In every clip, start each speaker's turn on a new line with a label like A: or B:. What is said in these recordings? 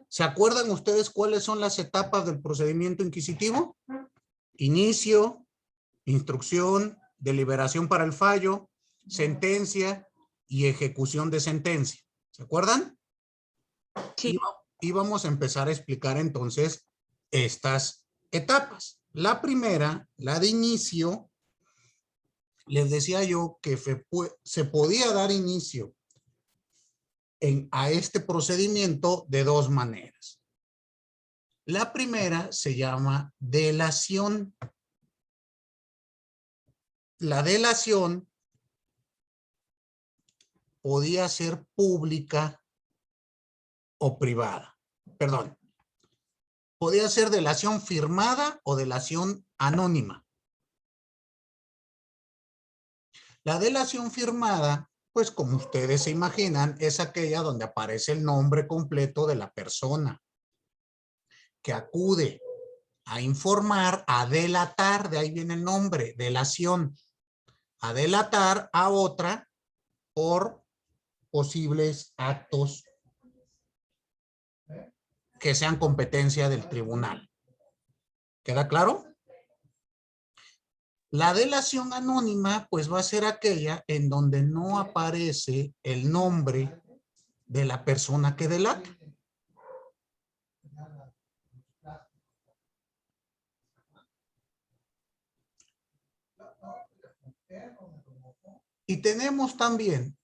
A: ¿Se acuerdan ustedes cuáles son las etapas del procedimiento inquisitivo? Inicio, instrucción, deliberación para el fallo, sentencia y ejecución de sentencia. ¿Se acuerdan?
B: Sí.
A: Y vamos a empezar a explicar entonces estas etapas. La primera, la de inicio, les decía yo que se podía dar inicio a este procedimiento de dos maneras. La primera se llama delación. La delación podía ser pública o privada. Perdón. Podía ser delación firmada o delación anónima. La delación firmada, pues como ustedes se imaginan, es aquella donde aparece el nombre completo de la persona que acude a informar, a delatar, de ahí viene el nombre, delación, a delatar a otra por posibles actos que sean competencia del tribunal. ¿Queda claro? La delación anónima, pues va a ser aquella en donde no aparece el nombre de la persona que delata. Y tenemos también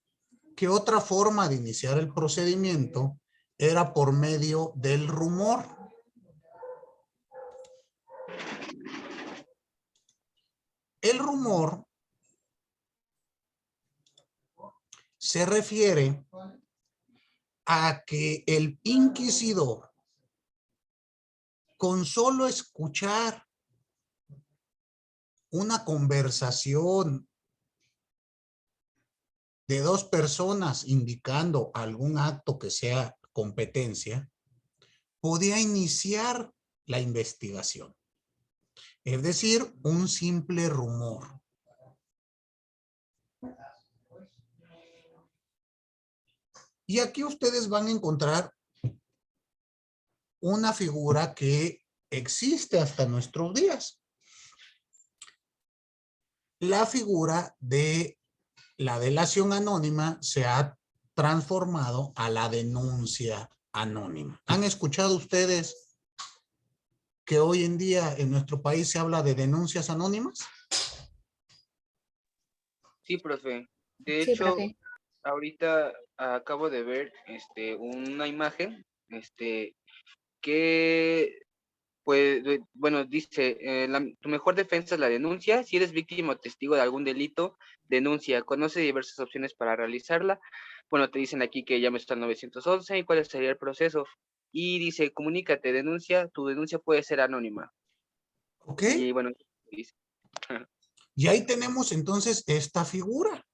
A: que otra forma de iniciar el procedimiento era por medio del rumor. El rumor se refiere a que el inquisidor, con solo escuchar una conversación de dos personas indicando algún acto que sea competencia, podía iniciar la investigación. Es decir, un simple rumor. Y aquí ustedes van a encontrar una figura que existe hasta nuestros días. La figura de la delación anónima se ha transformado a la denuncia anónima. ¿Han escuchado ustedes que hoy en día en nuestro país se habla de denuncias anónimas?
C: Sí, profe. De
B: Sí,
C: hecho,
B: profe.
C: ahorita acabo de ver una imagen que pues bueno, dice, tu mejor defensa es la denuncia. Si eres víctima o testigo de algún delito, denuncia. Conoce diversas opciones para realizarla. Bueno, te dicen aquí que llames al 911 y cuál sería el proceso. Y dice, comunícate, denuncia, tu denuncia puede ser anónima.
A: ¿Ok?
C: Y bueno, dice.
A: Y ahí tenemos entonces esta figura.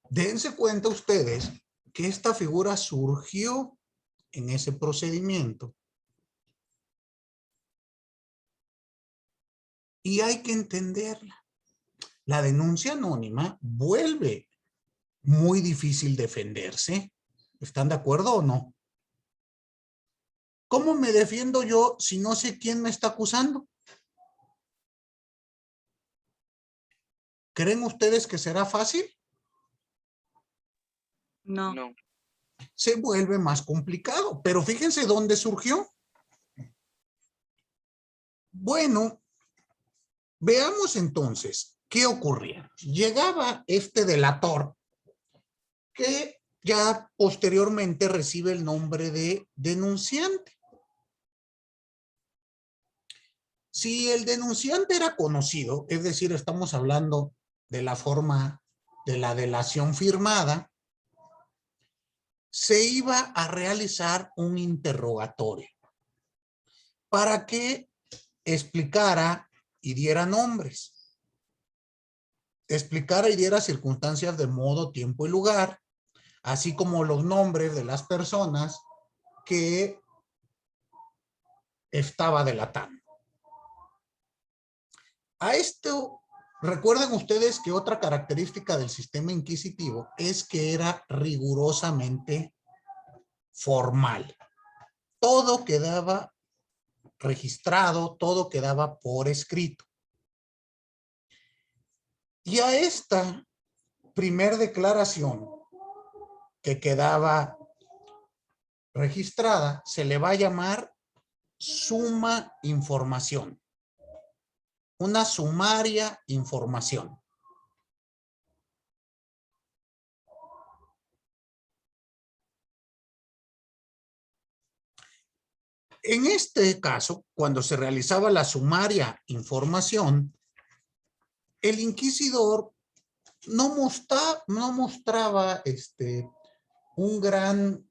A: Dense cuenta ustedes que esta figura surgió en ese procedimiento. Y hay que entenderla. La denuncia anónima vuelve muy difícil defenderse. ¿Están de acuerdo o no? ¿Cómo me defiendo yo si no sé quién me está acusando? ¿Creen ustedes que será fácil?
B: No.
C: No.
A: Se vuelve más complicado, pero fíjense dónde surgió. Bueno, veamos entonces qué ocurría. Llegaba este delator que ya posteriormente recibe el nombre de denunciante. Si el denunciante era conocido, es decir, estamos hablando de la forma de la delación firmada, se iba a realizar un interrogatorio para que explicara y diera nombres, explicara y diera circunstancias de modo, tiempo y lugar, así como los nombres de las personas que estaba delatando. A esto, recuerden ustedes que otra característica del sistema inquisitivo es que era rigurosamente formal. Todo quedaba registrado, todo quedaba por escrito. Y a esta primer declaración que quedaba registrada se le va a llamar suma información. Una sumaria información. En este caso, cuando se realizaba la sumaria información, el inquisidor no mostraba un gran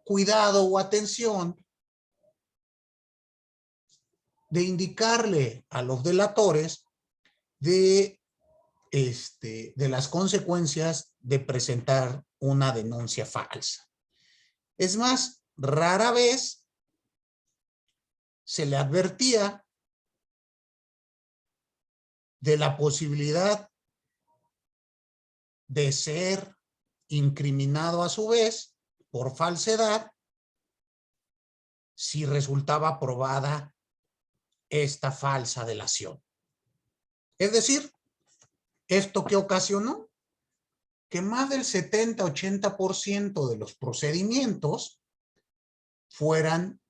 A: cuidado o atención de indicarle a los delatores de las consecuencias de presentar una denuncia falsa. Es más, rara vez se le advertía de la posibilidad de ser incriminado a su vez por falsedad si resultaba probada esta falsa delación. Es decir, ¿esto qué ocasionó? Que más del 70-80% de los procedimientos fueran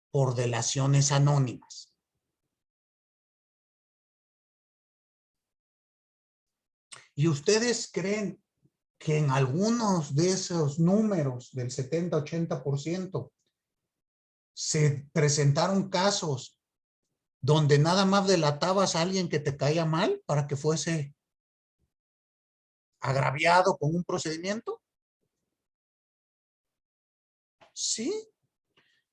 A: por delaciones anónimas. ¿Y ustedes creen que en algunos de esos números del 70-80% se presentaron casos donde nada más delatabas a alguien que te caía mal para que fuese agraviado con un procedimiento? Sí.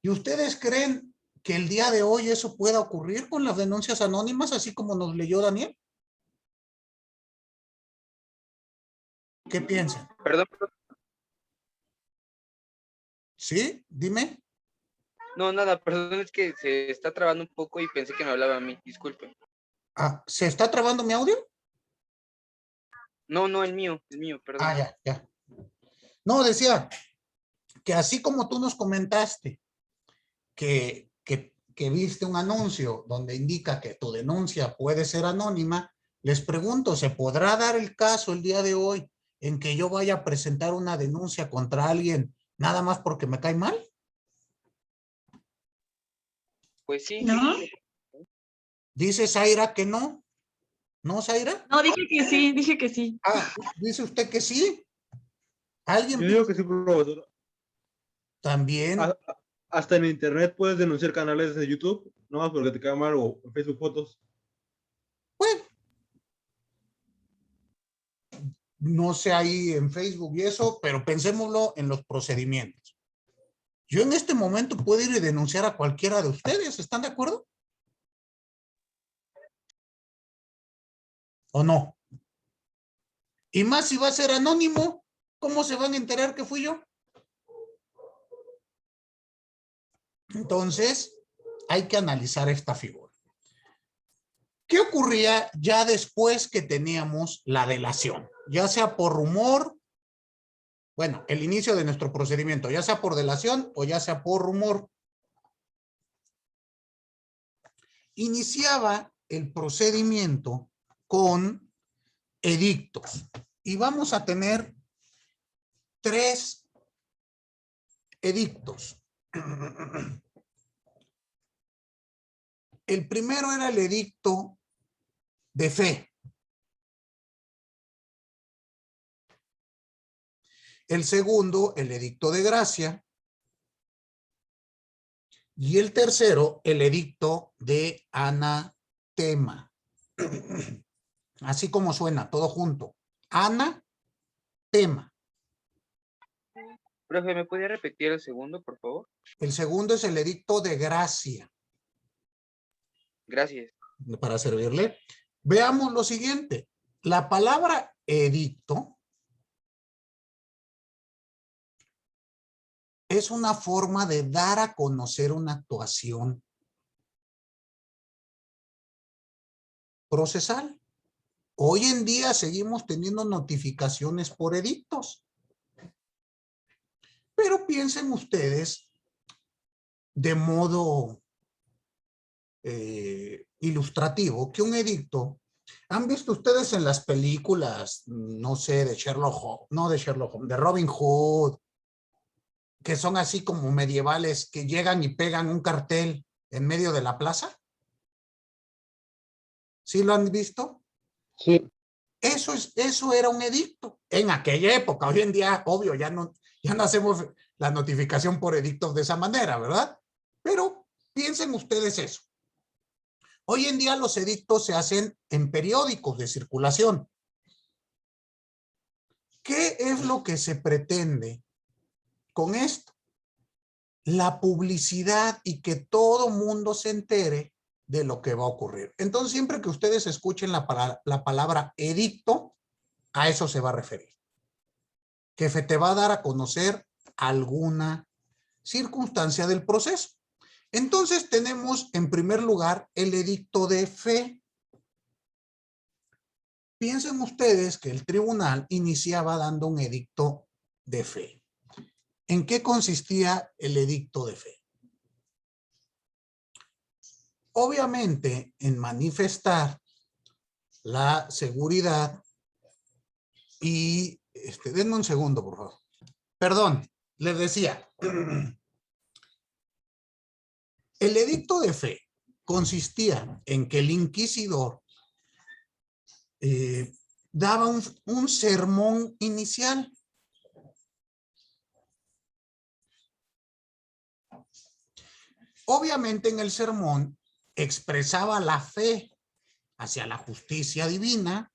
A: ¿Y ustedes creen que el día de hoy eso pueda ocurrir con las denuncias anónimas, así como nos leyó Daniel? ¿Qué piensan?
C: Perdón,
A: ¿Sí? Dime.
C: no, nada, perdón, es que se está trabando un poco y pensé que me hablaba a mí, disculpe.
A: Ah, ¿se está trabando mi audio?
C: No, el mío, perdón.
A: Ya. No, decía que así como tú nos comentaste que viste un anuncio donde indica que tu denuncia puede ser anónima, les pregunto, ¿se podrá dar el caso el día de hoy en que yo vaya a presentar una denuncia contra alguien nada más porque me cae mal?
C: Pues sí.
B: ¿No?
A: Dice Zaira que no. ¿No, Zaira?
B: No, dije que sí.
A: Ah, dice usted que sí. ¿Alguien
D: Yo digo que sí, profesor.
A: también?
D: Hasta en internet puedes denunciar canales de YouTube, no más porque te cae mal, o en Facebook fotos.
A: Bueno, no sé ahí en Facebook y eso, pero pensémoslo en los procedimientos. Yo en este momento puedo ir y denunciar a cualquiera de ustedes, ¿están de acuerdo? ¿O no? Y más si va a ser anónimo, ¿cómo se van a enterar que fui yo? Entonces, hay que analizar esta figura. ¿Qué ocurría ya después que teníamos la delación? Ya sea por rumor, bueno, el inicio de nuestro procedimiento, ya sea por delación o ya sea por rumor. Iniciaba el procedimiento con edictos y vamos a tener 3 edictos. El primero era el edicto de fe. El segundo, el edicto de gracia. Y el tercero, el edicto de anatema. Así como suena, todo junto. Anatema.
C: Profe, ¿me podría repetir el segundo, por favor?
A: El segundo es el edicto de gracia.
C: Gracias.
A: Para servirle. Veamos lo siguiente. La palabra edicto es una forma de dar a conocer una actuación procesal. Hoy en día seguimos teniendo notificaciones por edictos. Pero piensen ustedes de modo ilustrativo que un edicto, ¿han visto ustedes en las películas, no sé, de Sherlock Holmes, no de Sherlock Holmes, de Robin Hood, que son así como medievales, que llegan y pegan un cartel en medio de la plaza? ¿Sí lo han visto?
D: Sí.
A: Eso era un edicto en aquella época. Hoy en día, obvio, ya no hacemos la notificación por edictos de esa manera, ¿verdad? Pero piensen ustedes eso. Hoy en día los edictos se hacen en periódicos de circulación. ¿Qué es lo que se pretende con esto? La publicidad y que todo mundo se entere de lo que va a ocurrir. Entonces, siempre que ustedes escuchen la palabra edicto, a eso se va a referir. Que te va a dar a conocer alguna circunstancia del proceso. Entonces tenemos en primer lugar el edicto de fe. Piensen ustedes que el tribunal iniciaba dando un edicto de fe. ¿En qué consistía el edicto de fe? Obviamente en manifestar la seguridad y, denme un segundo por favor. Perdón, les decía, el edicto de fe consistía en que el inquisidor daba un sermón inicial. Obviamente en el sermón expresaba la fe hacia la justicia divina,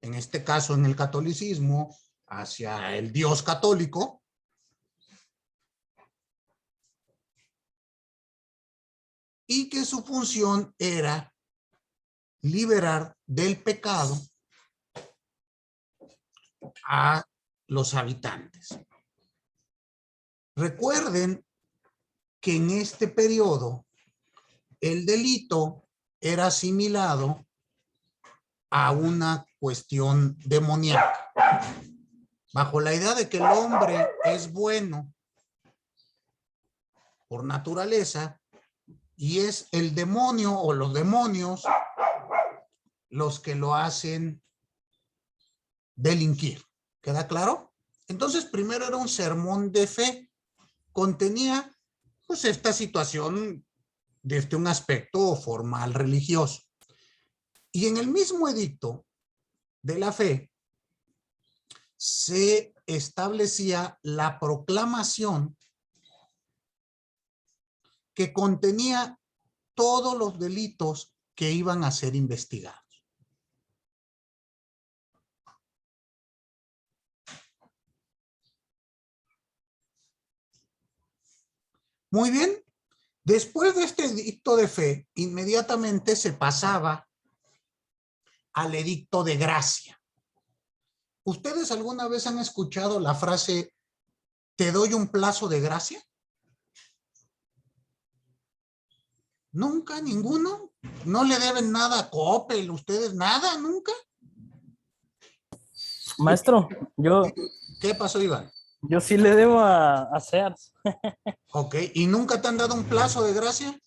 A: en este caso en el catolicismo, hacia el Dios católico, y que su función era liberar del pecado a los habitantes. Recuerden que en este periodo el delito era asimilado a una cuestión demoníaca. Bajo la idea de que el hombre es bueno por naturaleza y es el demonio o los demonios los que lo hacen delinquir. ¿Queda claro? Entonces, primero era un sermón de fe. Contenía, pues, esta situación desde un aspecto formal religioso. Y en el mismo edicto de la fe se establecía la proclamación que contenía todos los delitos que iban a ser investigados. Muy bien. Después de este edicto de fe, inmediatamente se pasaba al edicto de gracia. ¿Ustedes alguna vez han escuchado la frase, te doy un plazo de gracia? ¿Nunca? ¿Ninguno? ¿No le deben nada a Coppel? ¿Ustedes nada? ¿Nunca?
E: Maestro,
A: ¿Qué pasó, Iván?
E: yo sí le debo a Sears.
A: Ok, ¿y nunca te han dado un plazo de gracia?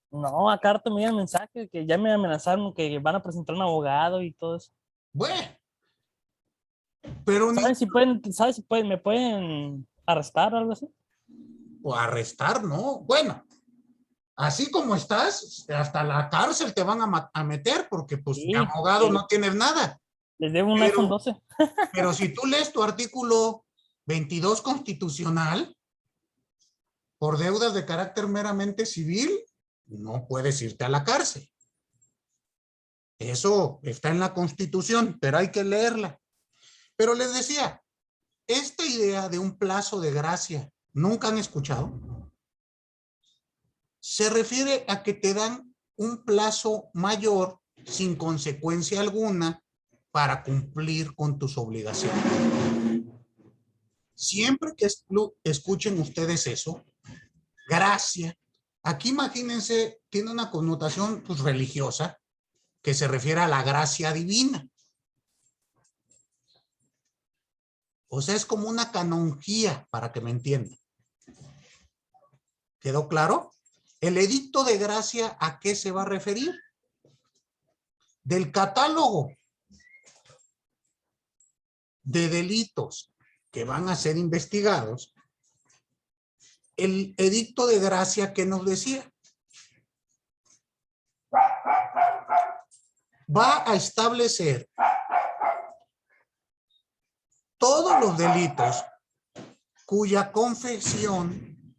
E: No, acá harto me llegan mensajes que ya me amenazaron que van a presentar un abogado y todo eso.
A: Bueno, pero
E: ¿Sabes si pueden, me pueden arrestar o algo así?
A: o arrestar, ¿no? Bueno, así como estás, hasta la cárcel te van a meter porque pues
E: Sí,
A: de abogado no tienes nada.
E: les debo un
A: Pero-
E: iPhone 12.
A: Pero si tú lees tu artículo 22 constitucional, por deudas de carácter meramente civil, no puedes irte a la cárcel. Eso está en la Constitución, pero hay que leerla. Pero les decía, esta idea de un plazo de gracia, ¿nunca han escuchado? Se refiere a que te dan un plazo mayor sin consecuencia alguna para cumplir con tus obligaciones. Siempre que escuchen ustedes eso, gracia, aquí imagínense, tiene una connotación pues, religiosa que se refiere a la gracia divina. O sea, es como una canonjía, para que me entiendan. ¿Quedó claro? El edicto de gracia, ¿a qué se va a referir? Del catálogo de delitos que van a ser investigados, el edicto de gracia, ¿qué nos decía? Va a establecer todos los delitos cuya confesión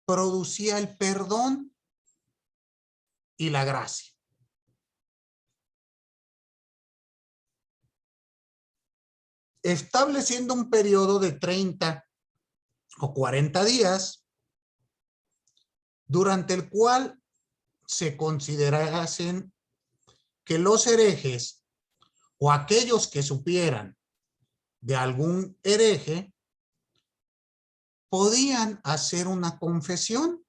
A: producía el perdón y la gracia. Estableciendo un periodo de 30 o 40 días durante el cual se considerasen que los herejes o aquellos que supieran de algún hereje podían hacer una confesión.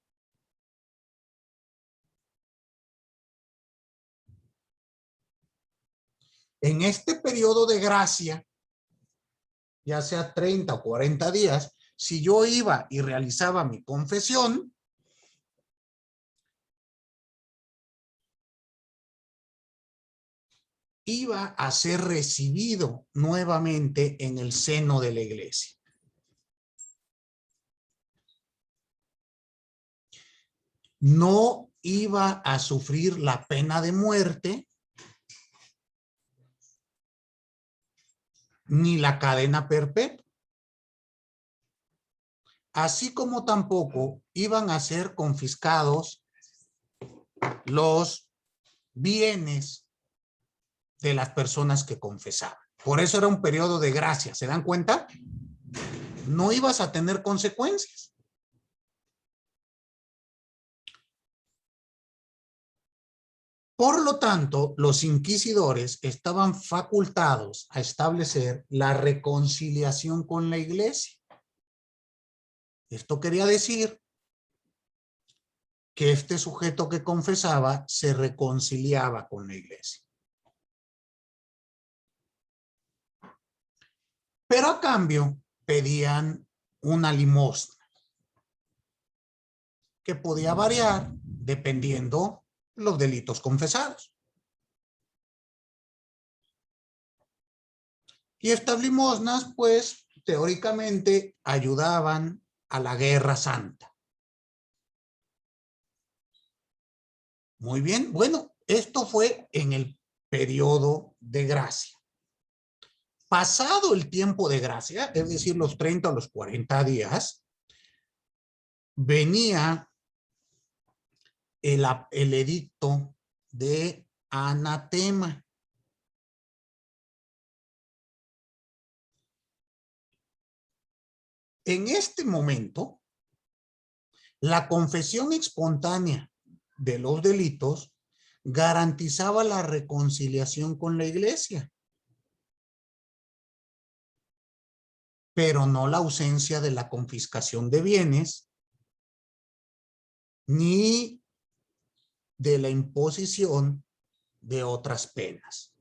A: En este periodo de gracia, ya sea 30 o 40 días, si yo iba y realizaba mi confesión, iba a ser recibido nuevamente en el seno de la iglesia. No iba a sufrir la pena de muerte ni la cadena perpetua. Así como tampoco iban a ser confiscados los bienes de las personas que confesaban. Por eso era un periodo de gracia. ¿Se dan cuenta? No ibas a tener consecuencias. Por lo tanto, los inquisidores estaban facultados a establecer la reconciliación con la iglesia. Esto quería decir que este sujeto que confesaba se reconciliaba con la iglesia. Pero a cambio pedían una limosna que podía variar dependiendo los delitos confesados. Y estas limosnas, pues, teóricamente ayudaban a la Guerra Santa. Muy bien, bueno, esto fue en el periodo de gracia. Pasado el tiempo de gracia, es decir, los 30 o los 40 días, venía el edicto de anatema. En este momento, la confesión espontánea de los delitos garantizaba la reconciliación con la iglesia, pero no la ausencia de la confiscación de bienes ni de la imposición de otras penas.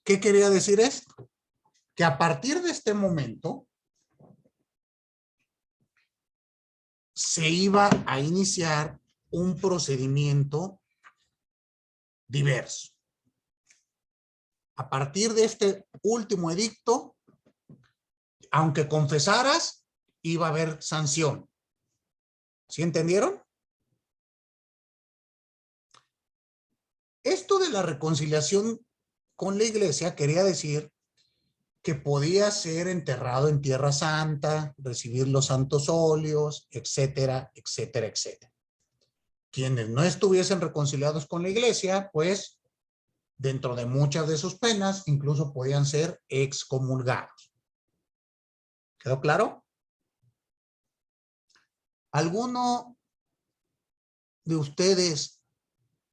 A: ¿Qué quería decir esto? Que a partir de este momento se iba a iniciar un procedimiento diverso. A partir de este último edicto, aunque confesaras, iba a haber sanción. ¿Sí entendieron? Esto de la reconciliación con la iglesia quería decir que podía ser enterrado en Tierra Santa, recibir los santos óleos, etcétera, etcétera, etcétera. Quienes no estuviesen reconciliados con la iglesia, pues, dentro de muchas de sus penas, incluso podían ser excomulgados. ¿Quedó claro? ¿Alguno de ustedes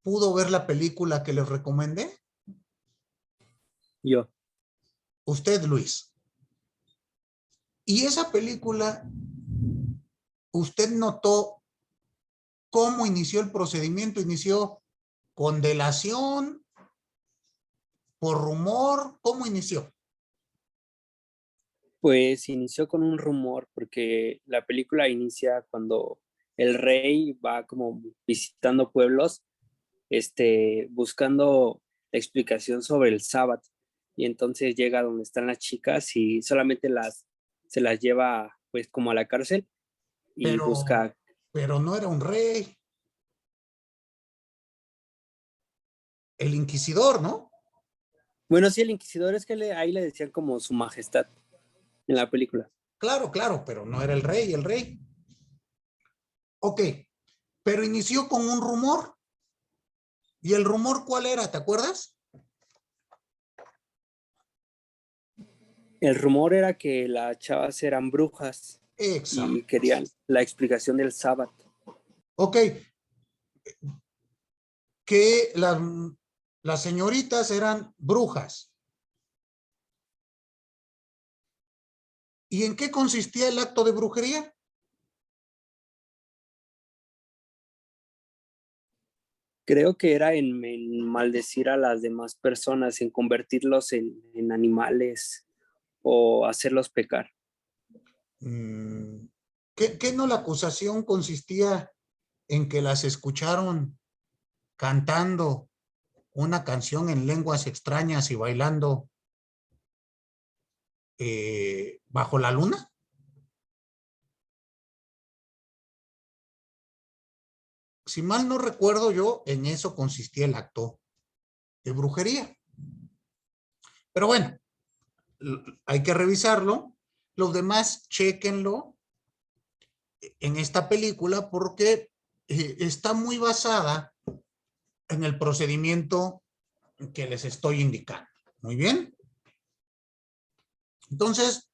A: pudo ver la película que les recomendé?
F: Yo.
A: Usted, Luis. Y esa película, ¿usted notó cómo inició el procedimiento? ¿Inició con delación por rumor, ¿cómo inició?
F: Pues inició con un rumor, porque la película inicia cuando el rey va como visitando pueblos, buscando la explicación sobre el sábado. Y entonces llega donde están las chicas y solamente se las lleva pues como a la cárcel y busca.
A: Pero no era un rey. El inquisidor, ¿no?
F: Bueno, sí, el inquisidor es que ahí le decían como su majestad en la película.
A: Claro, claro, pero no era el rey, el rey. Ok, pero inició con un rumor. ¿Y el rumor cuál era? ¿Te acuerdas?
F: El rumor era que las chavas eran brujas
A: Exacto.
F: y querían la explicación del sábado.
A: Ok, que las señoritas eran brujas. ¿Y en qué consistía el acto de brujería?
F: Creo que era en maldecir a las demás personas, en convertirlos en animales o hacerlos pecar.
A: ¿Qué no la acusación consistía en que las escucharon cantando una canción en lenguas extrañas y bailando bajo la luna? Si mal no recuerdo yo, en eso consistía el acto de brujería. Pero bueno, hay que revisarlo. Los demás, chéquenlo en esta película porque está muy basada en el procedimiento que les estoy indicando. Muy bien. Entonces,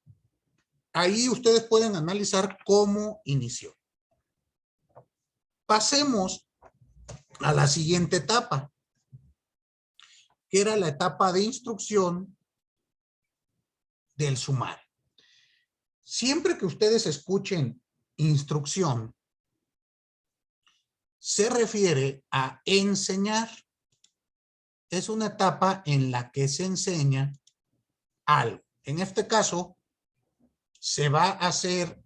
A: ahí ustedes pueden analizar cómo inició. Pasemos a la siguiente etapa, que era la etapa de instrucción del sumario. Siempre que ustedes escuchen instrucción, se refiere a enseñar. Es una etapa en la que se enseña algo. En este caso, se va a hacer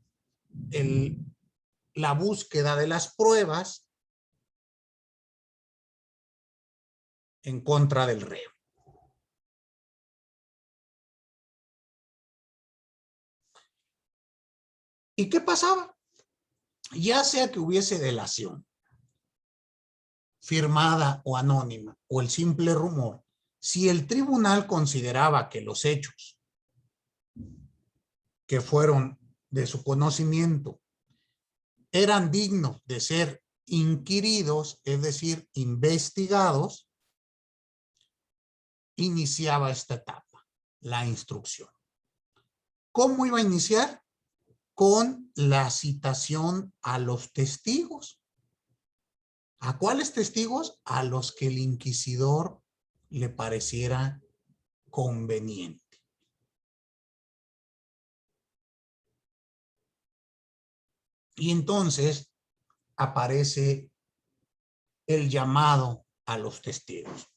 A: la búsqueda de las pruebas en contra del reo. ¿Y qué pasaba? Ya sea que hubiese delación, firmada o anónima, o el simple rumor, si el tribunal consideraba que los hechos que fueron de su conocimiento eran dignos de ser inquiridos, es decir, investigados, iniciaba esta etapa, la instrucción. ¿Cómo iba a iniciar? Con la citación a los testigos. ¿A cuáles testigos? A los que el inquisidor le pareciera conveniente. Y entonces aparece el llamado a los testigos.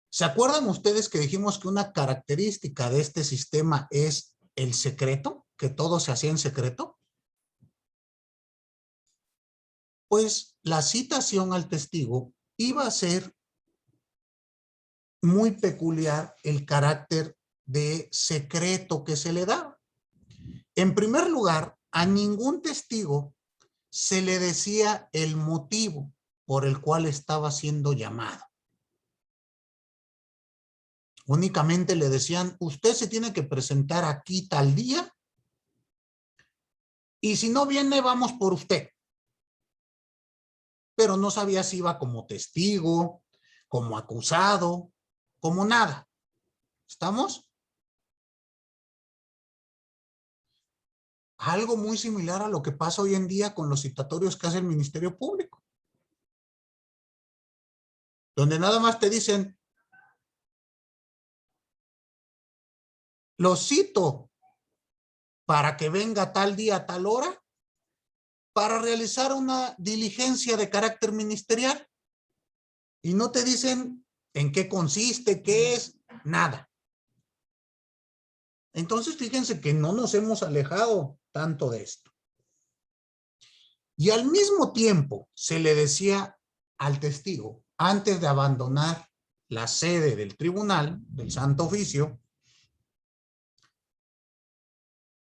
A: ¿Se acuerdan ustedes que dijimos que una característica de este sistema es el secreto? Que todo se hacía en secreto. Pues la citación al testigo iba a ser muy peculiar el carácter de secreto que se le daba. En primer lugar, a ningún testigo se le decía el motivo por el cual estaba siendo llamado. Únicamente le decían, usted se tiene que presentar aquí tal día y si no viene, vamos por usted. Pero no sabía si iba como testigo, como acusado, como nada. ¿Estamos? Algo muy similar a lo que pasa hoy en día con los citatorios que hace el Ministerio Público. Donde nada más te dicen, lo cito para que venga tal día, tal hora, para realizar una diligencia de carácter ministerial. Y no te dicen ¿En qué consiste? ¿Qué es? Nada. Entonces, fíjense que no nos hemos alejado tanto de esto. Y al mismo tiempo se le decía al testigo, antes de abandonar la sede del tribunal, del Santo Oficio,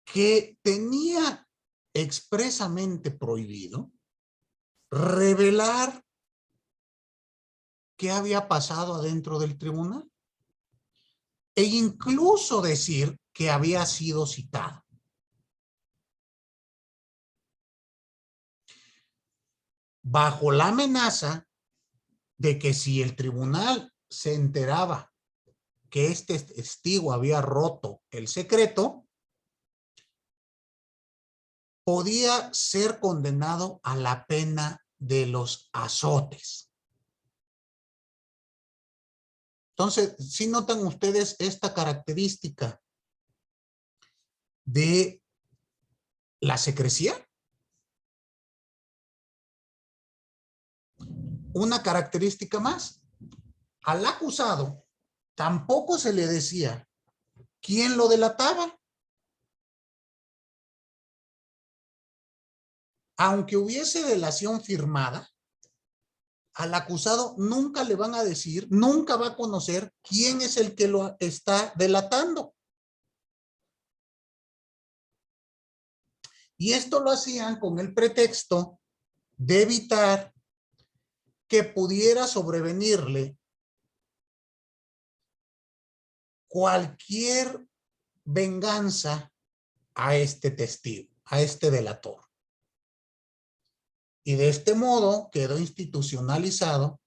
A: que tenía expresamente prohibido revelar qué había pasado adentro del tribunal e incluso decir que había sido citado. Bajo la amenaza de que si el tribunal se enteraba que este testigo había roto el secreto, podía ser condenado a la pena de los azotes. Entonces, ¿sí notan ustedes esta característica de la secrecía? Una característica más. Al acusado tampoco se le decía quién lo delataba. Aunque hubiese delación firmada, al acusado nunca le van a decir, nunca va a conocer quién es el que lo está delatando. Y esto lo hacían con el pretexto de evitar que pudiera sobrevenirle cualquier venganza a este testigo, a este delator. Y de este modo quedó institucionalizado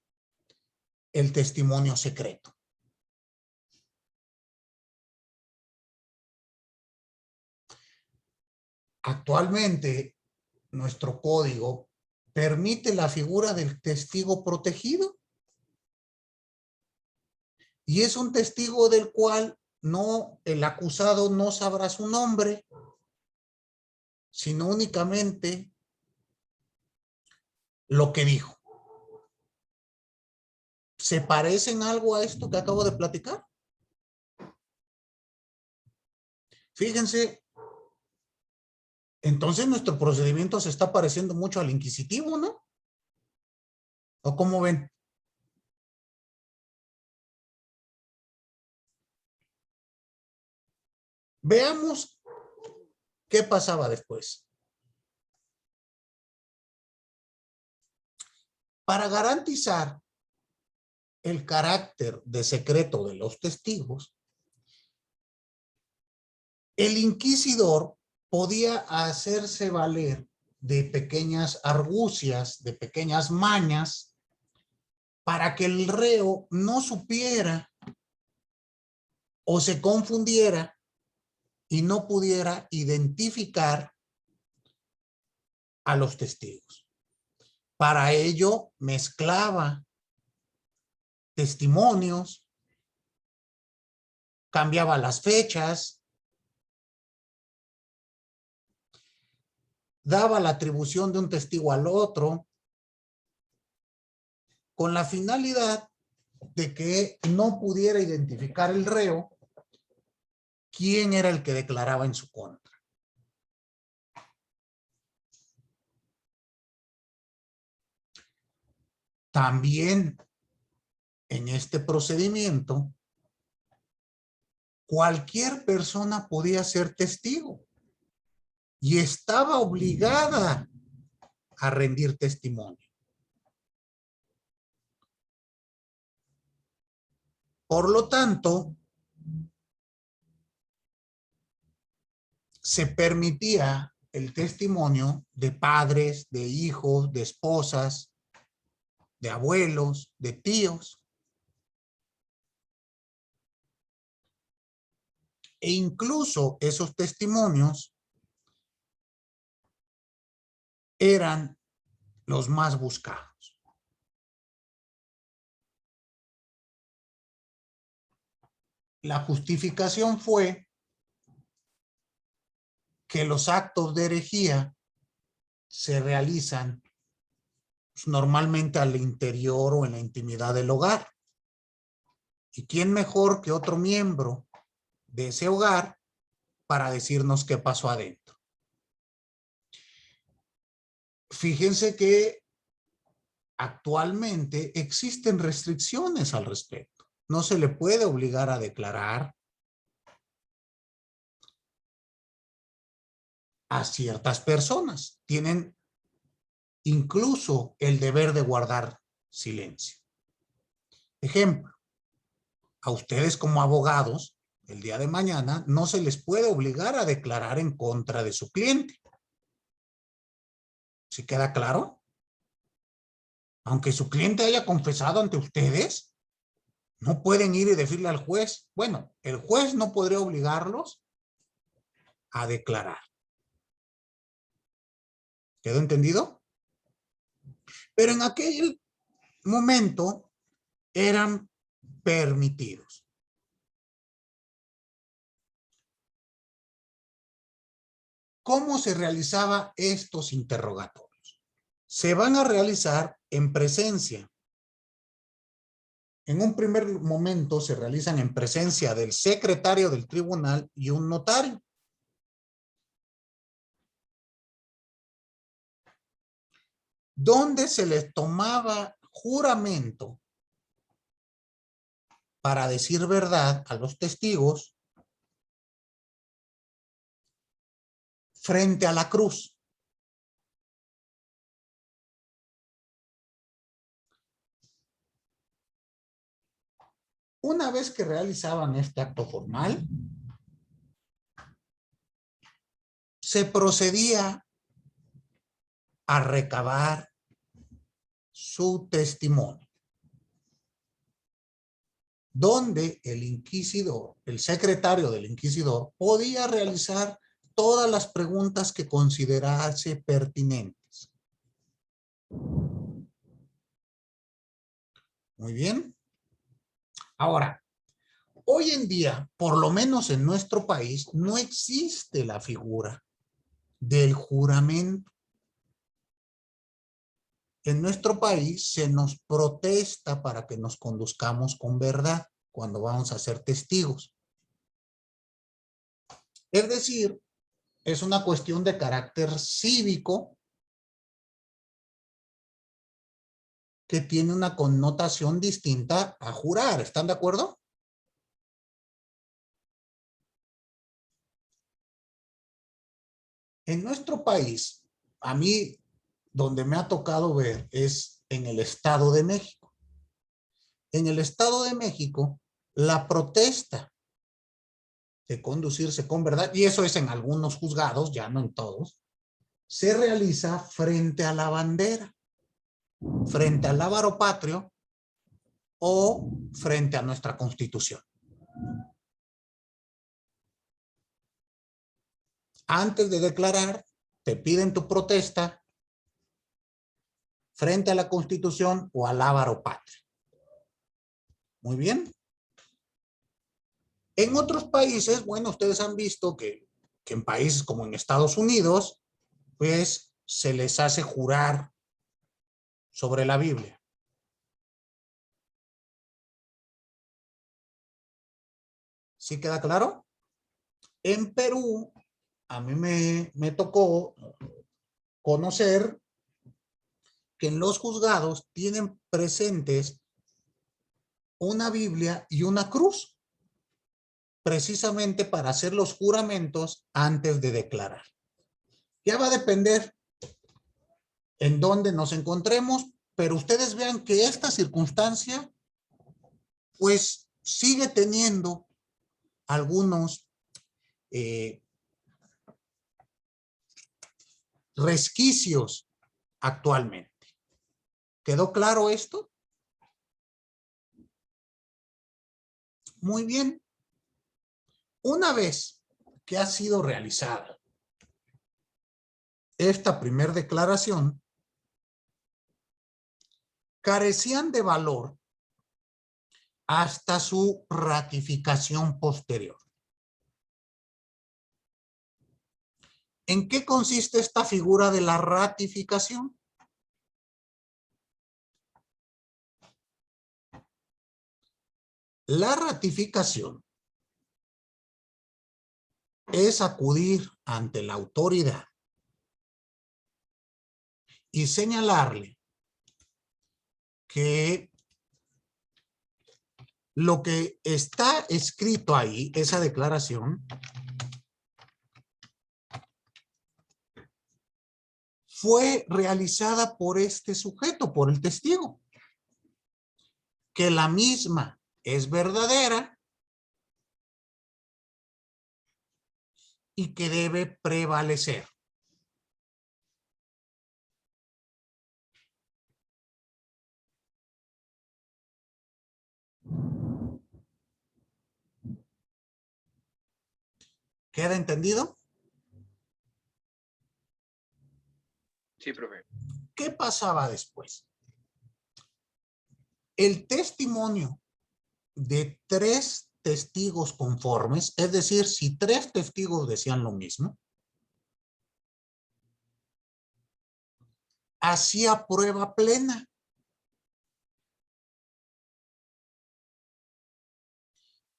A: el testimonio secreto. Actualmente, nuestro código permite la figura del testigo protegido. Y es un testigo del cual el acusado no sabrá su nombre, sino únicamente lo que dijo. ¿Se parece en algo a esto que acabo de platicar? Fíjense, entonces nuestro procedimiento se está pareciendo mucho al inquisitivo, ¿no? ¿O cómo ven? Veamos qué pasaba después. Para garantizar el carácter de secreto de los testigos, el inquisidor podía hacerse valer de pequeñas argucias, de pequeñas mañas, para que el reo no supiera o se confundiera y no pudiera identificar a los testigos. Para ello mezclaba testimonios, cambiaba las fechas, daba la atribución de un testigo al otro, con la finalidad de que no pudiera identificar el reo quién era el que declaraba en su contra. También en este procedimiento, cualquier persona podía ser testigo y estaba obligada a rendir testimonio. Por lo tanto, se permitía el testimonio de padres, de hijos, de esposas, de abuelos, de tíos. E incluso esos testimonios eran los más buscados. La justificación fue que los actos de herejía se realizan normalmente al interior o en la intimidad del hogar. ¿Y quién mejor que otro miembro de ese hogar para decirnos qué pasó adentro? Fíjense que actualmente existen restricciones al respecto. No se le puede obligar a declarar a ciertas personas. Tienen incluso el deber de guardar silencio. Ejemplo, a ustedes como abogados, el día de mañana no se les puede obligar a declarar en contra de su cliente. ¿Sí queda claro? Aunque su cliente haya confesado ante ustedes, no pueden ir y decirle al juez. Bueno, el juez no podría obligarlos a declarar. ¿Quedó entendido? Pero en aquel momento eran permitidos. ¿Cómo se realizaba estos interrogatorios? Se van a realizar en presencia. En un primer momento se realizan en presencia del secretario del tribunal y un notario. Donde se les tomaba juramento para decir verdad a los testigos frente a la cruz. Una vez que realizaban este acto formal, se procedía a recabar su testimonio, donde el inquisidor, el secretario del inquisidor, podía realizar todas las preguntas que considerase pertinentes. Muy bien. Ahora, hoy en día, por lo menos en nuestro país, no existe la figura del juramento. En nuestro país se nos protesta para que nos conduzcamos con verdad cuando vamos a ser testigos. Es decir, es una cuestión de carácter cívico que tiene una connotación distinta a jurar. ¿Están de acuerdo? En nuestro país, a mí, donde me ha tocado ver es en el Estado de México. En el Estado de México, la protesta de conducirse con verdad, y eso es en algunos juzgados, ya no en todos, se realiza frente a la bandera, frente al lábaro patrio o frente a nuestra Constitución. Antes de declarar, te piden tu protesta frente a la Constitución o al lábaro patrio. Muy bien. En otros países, bueno, ustedes han visto que en países como en Estados Unidos, pues se les hace jurar sobre la Biblia. ¿Sí queda claro? En Perú, a mí me tocó conocer que en los juzgados tienen presentes una Biblia y una cruz, precisamente para hacer los juramentos antes de declarar. Ya va a depender en dónde nos encontremos, pero ustedes vean que esta circunstancia pues sigue teniendo algunos resquicios actualmente. ¿Quedó claro esto? Muy bien. Una vez que ha sido realizada esta primera declaración, carecían de valor hasta su ratificación posterior. ¿En qué consiste esta figura de la ratificación? La ratificación es acudir ante la autoridad y señalarle que lo que está escrito ahí, esa declaración, fue realizada por este sujeto, por el testigo, que la misma es verdadera y que debe prevalecer. ¿Queda entendido?
C: Sí, profe.
A: ¿Qué pasaba después? El testimonio de 3 testigos conformes, es decir, si 3 testigos decían lo mismo, hacía prueba plena.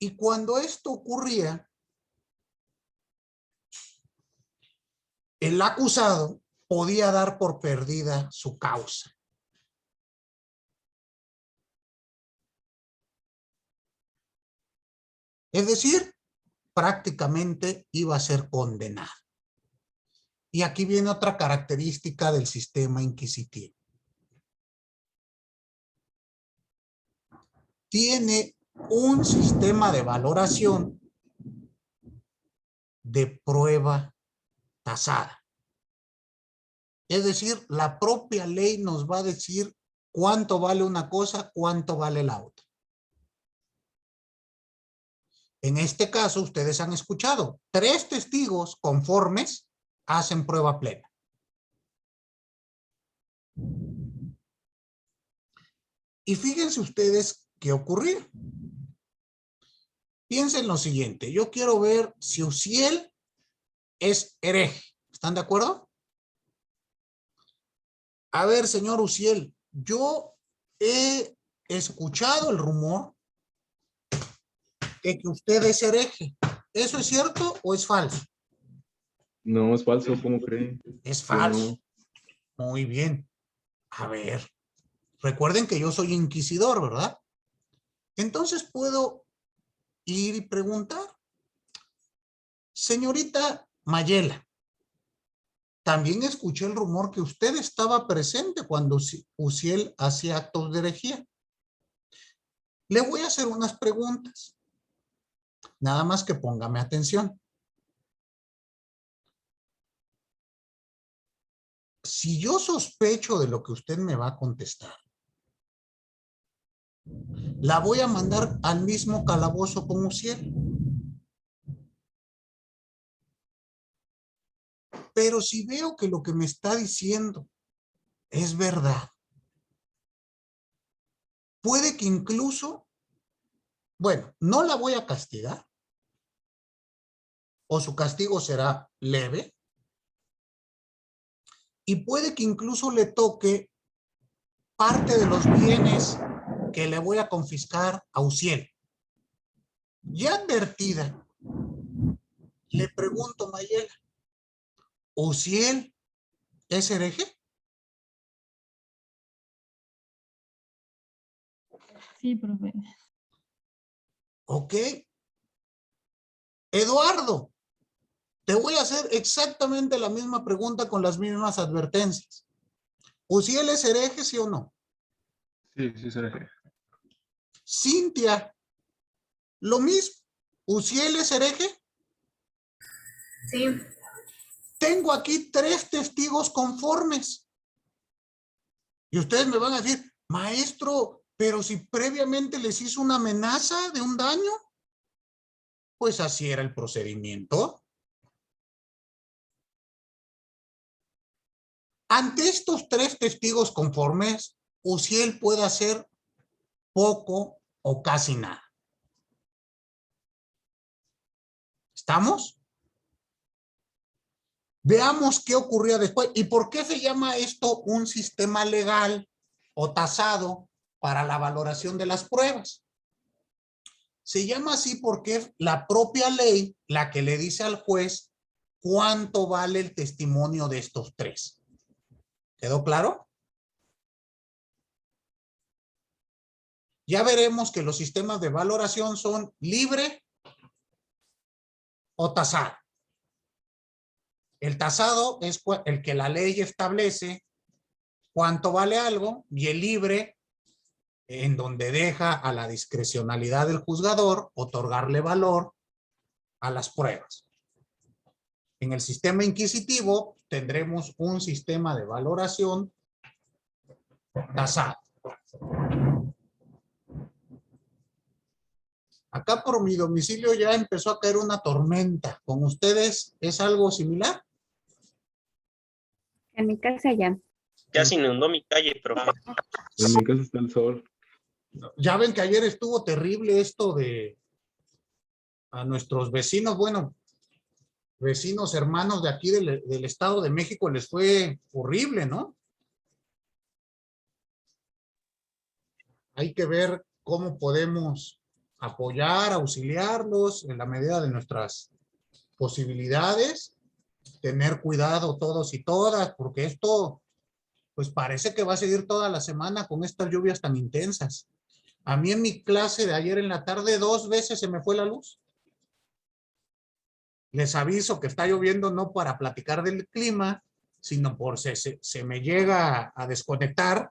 A: Y cuando esto ocurría, el acusado podía dar por perdida su causa. Es decir, prácticamente iba a ser condenado. Y aquí viene otra característica del sistema inquisitivo. Tiene un sistema de valoración de prueba tasada. Es decir, la propia ley nos va a decir cuánto vale una cosa, cuánto vale la otra. En este caso, ustedes han escuchado, 3 testigos conformes hacen prueba plena. Y fíjense ustedes qué ocurrió. Piensen lo siguiente, yo quiero ver si Uziel es hereje. ¿Están de acuerdo? A ver, señor Uziel, yo he escuchado el rumor de que usted es hereje. ¿Eso es cierto o es falso?
D: No, es falso, ¿cómo creen?
A: Es
D: Yo
A: falso.
D: no.
A: Muy bien. A ver, recuerden que yo soy inquisidor, ¿verdad? Entonces puedo ir y preguntar. Señorita Mayela, también escuché el rumor que usted estaba presente cuando Uziel hacía actos de herejía. Le voy a hacer unas preguntas. Nada más que póngame atención. Si yo sospecho de lo que usted me va a contestar, la voy a mandar al mismo calabozo con Uziel. Pero si veo que lo que me está diciendo es verdad, puede que incluso, bueno, no la voy a castigar, o su castigo será leve, y puede que incluso le toque parte de los bienes que le voy a confiscar a Uziel. Ya advertida, le pregunto, Mayela, ¿Uziel es hereje?
B: Sí, profe.
A: Ok. Eduardo, te voy a hacer exactamente la misma pregunta con las mismas advertencias. ¿Uziel es hereje, sí o no?
D: Sí, sí, será que.
A: Cintia, lo mismo. ¿Uziel es hereje?
G: Sí,
A: Tengo aquí 3 testigos conformes. Y ustedes me van a decir, maestro, pero si previamente les hizo una amenaza de un daño, pues así era el procedimiento. Ante estos 3 testigos conformes, Uziel puede hacer poco o casi nada. ¿Estamos? Veamos qué ocurría después y por qué se llama esto un sistema legal o tasado para la valoración de las pruebas. Se llama así porque es la propia ley la que le dice al juez cuánto vale el testimonio de estos tres. ¿Quedó claro? Ya veremos que los sistemas de valoración son libre o tasado. El tasado es el que la ley establece cuánto vale algo, y el libre en donde deja a la discrecionalidad del juzgador otorgarle valor a las pruebas. En el sistema inquisitivo tendremos un sistema de valoración tasado. Acá por mi domicilio ya empezó a caer una tormenta. ¿Con ustedes es algo similar?
G: En mi casa ya.
H: Ya se inundó mi calle, profe.
D: En mi casa está el sol.
A: Ya ven que ayer estuvo terrible esto de a nuestros vecinos, bueno, vecinos hermanos de aquí del Estado de México les fue horrible, ¿no? Hay que ver cómo podemos apoyar, auxiliarlos en la medida de nuestras posibilidades, tener cuidado todos y todas, porque esto, pues parece que va a seguir toda la semana con estas lluvias tan intensas. A mí en mi clase de ayer en la tarde 2 veces se me fue la luz. Les aviso que está lloviendo no para platicar del clima, sino por se me llega a desconectar.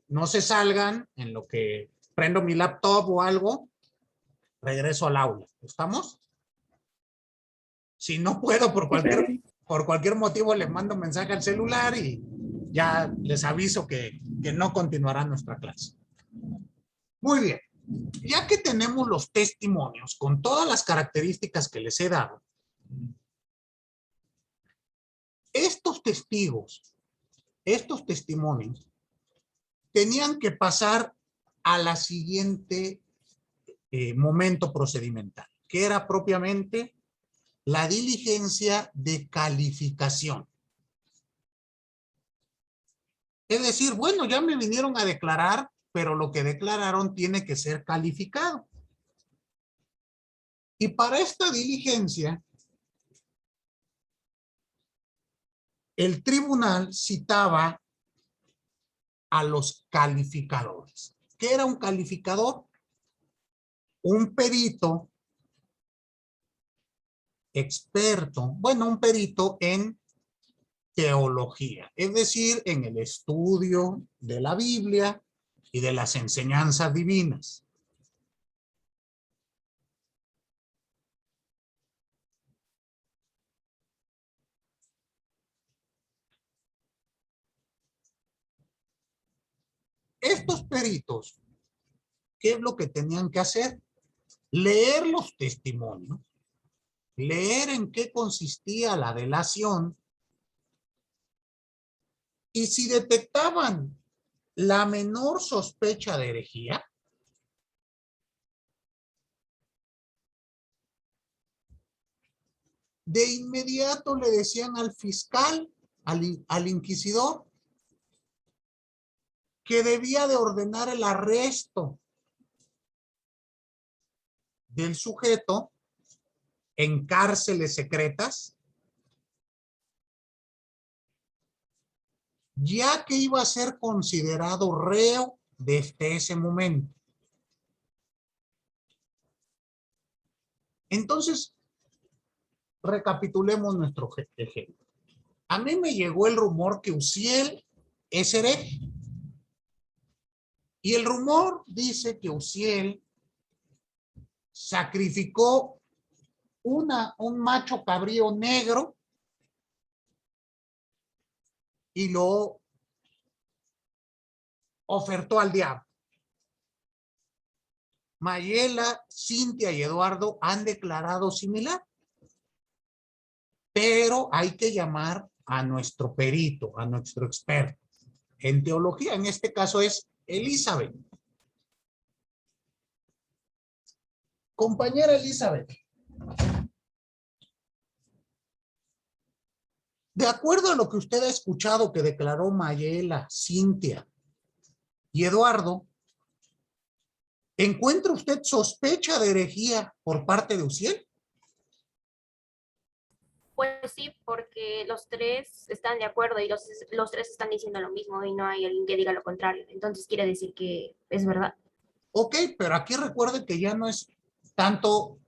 A: No se salgan en lo que prendo mi laptop o algo, regreso al aula. ¿Estamos? Si no puedo por cualquier motivo, les mando mensaje al celular y ya les aviso que no continuará nuestra clase. Muy bien. Ya que tenemos los testimonios con todas las características que les he dado, estos testigos, estos testimonios, tenían que pasar a la siguiente momento procedimental, que era propiamente la diligencia de calificación. Es decir, bueno, ya me vinieron a declarar, pero lo que declararon tiene que ser calificado. Y para esta diligencia, el tribunal citaba a los calificadores. ¿Qué era un calificador? Un perito experto, bueno, un perito en teología, es decir, en el estudio de la Biblia y de las enseñanzas divinas. Estos peritos, ¿qué es lo que tenían que hacer? Leer los testimonios, leer en qué consistía la delación, y si detectaban la menor sospecha de herejía, de inmediato le decían al fiscal, al inquisidor, que debía de ordenar el arresto del sujeto en cárceles secretas, ya que iba a ser considerado reo desde ese momento. Entonces, recapitulemos nuestro ejemplo. A mí me llegó el rumor que Uziel es hereje. Y el rumor dice que Uziel sacrificó un macho cabrío negro y lo ofertó al diablo. Mayela, Cintia y Eduardo han declarado similar. Pero hay que llamar a nuestro perito, a nuestro experto en teología. En este caso es Elizabeth. Compañera Elizabeth, de acuerdo a lo que usted ha escuchado que declaró Mayela, Cintia y Eduardo, ¿Encuentra usted sospecha de herejía por parte de Uziel?
G: Pues sí, porque los tres están de acuerdo y los tres están diciendo lo mismo y no hay alguien que diga lo contrario. Entonces quiere decir que es verdad.
A: Ok, pero aquí recuerde que ya no es tanto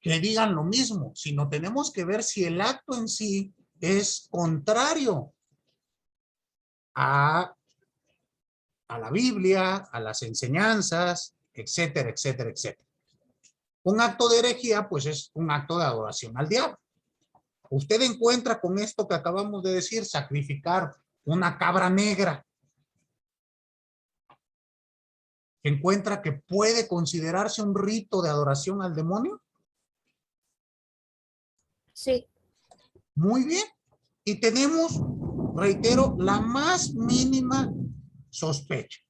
A: que digan lo mismo, sino tenemos que ver si el acto en sí es contrario a la Biblia, a las enseñanzas, etcétera, etcétera, etcétera. Un acto de herejía, pues es un acto de adoración al diablo. Usted encuentra con esto que acabamos de decir, sacrificar una cabra negra. ¿Encuentra que puede considerarse un rito de adoración al demonio?
G: Sí.
A: Muy bien. Y tenemos, reitero, la más mínima sospecha.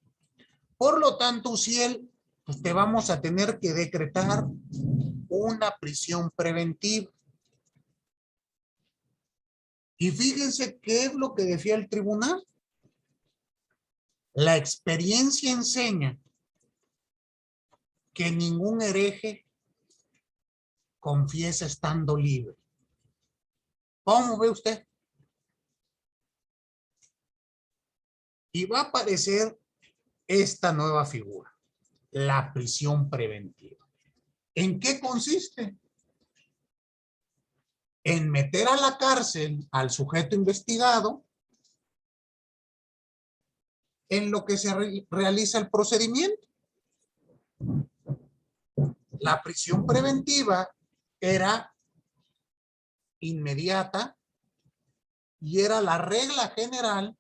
A: Por lo tanto, Uziel, pues te vamos a tener que decretar una prisión preventiva. Y fíjense qué es lo que decía el tribunal. La experiencia enseña que ningún hereje confiesa estando libre. ¿Cómo ve usted? Y va a aparecer esta nueva figura, la prisión preventiva. ¿En qué consiste? En meter a la cárcel al sujeto investigado en lo que se realiza el procedimiento. La prisión preventiva era inmediata y era la regla general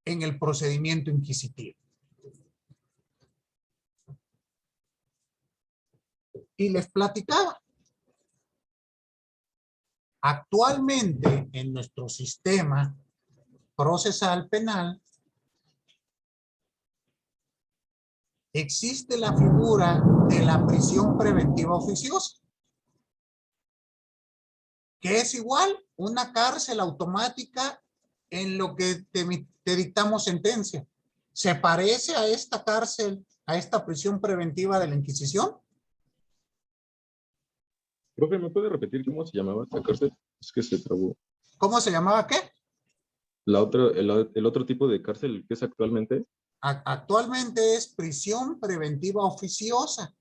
A: en el procedimiento inquisitivo. Y les platicaba. Actualmente en nuestro sistema procesal penal existe la figura de la prisión preventiva oficiosa, que es igual una cárcel automática en lo que te dictamos sentencia. ¿Se parece a esta cárcel, a esta prisión preventiva de la Inquisición?
I: Profe, ¿me puede repetir cómo se llamaba esta cárcel? Es que se trabó.
A: ¿Cómo se llamaba qué?
I: El otro tipo de cárcel que es actualmente.
A: Actualmente es prisión preventiva oficiosa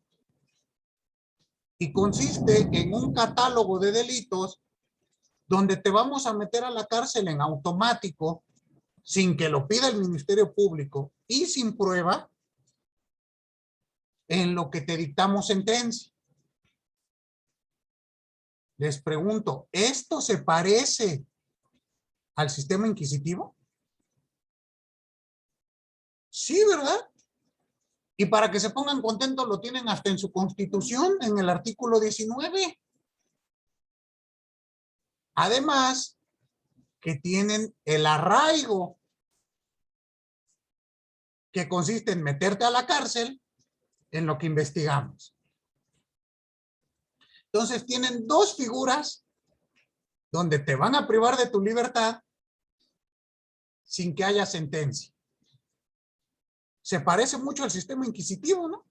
A: y consiste en un catálogo de delitos donde te vamos a meter a la cárcel en automático sin que lo pida el Ministerio Público y sin prueba en lo que te dictamos sentencia. Les pregunto, ¿esto se parece al sistema inquisitivo? Sí, ¿verdad? Y para que se pongan contentos, lo tienen hasta en su Constitución, en el artículo 19. Además, que tienen el arraigo, que consiste en meterte a la cárcel en lo que investigamos. Entonces, tienen dos figuras donde te van a privar de tu libertad sin que haya sentencia. Se parece mucho al sistema inquisitivo, ¿no?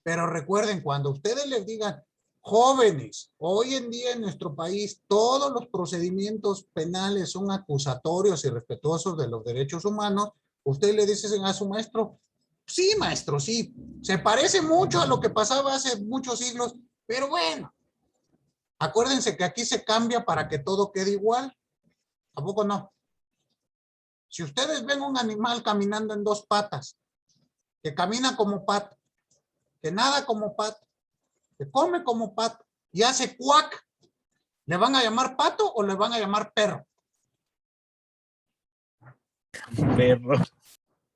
A: Pero recuerden, cuando ustedes les digan, jóvenes, hoy en día en nuestro país todos los procedimientos penales son acusatorios y respetuosos de los derechos humanos, ustedes le dicen a su maestro, sí, maestro, sí, se parece mucho a lo que pasaba hace muchos siglos, pero bueno, acuérdense que aquí se cambia para que todo quede igual. ¿A poco no? Si ustedes ven un animal caminando en dos patas, que camina como pato, que nada como pato, que come como pato y hace cuac, ¿le van a llamar pato o le van a llamar perro?
E: Perro.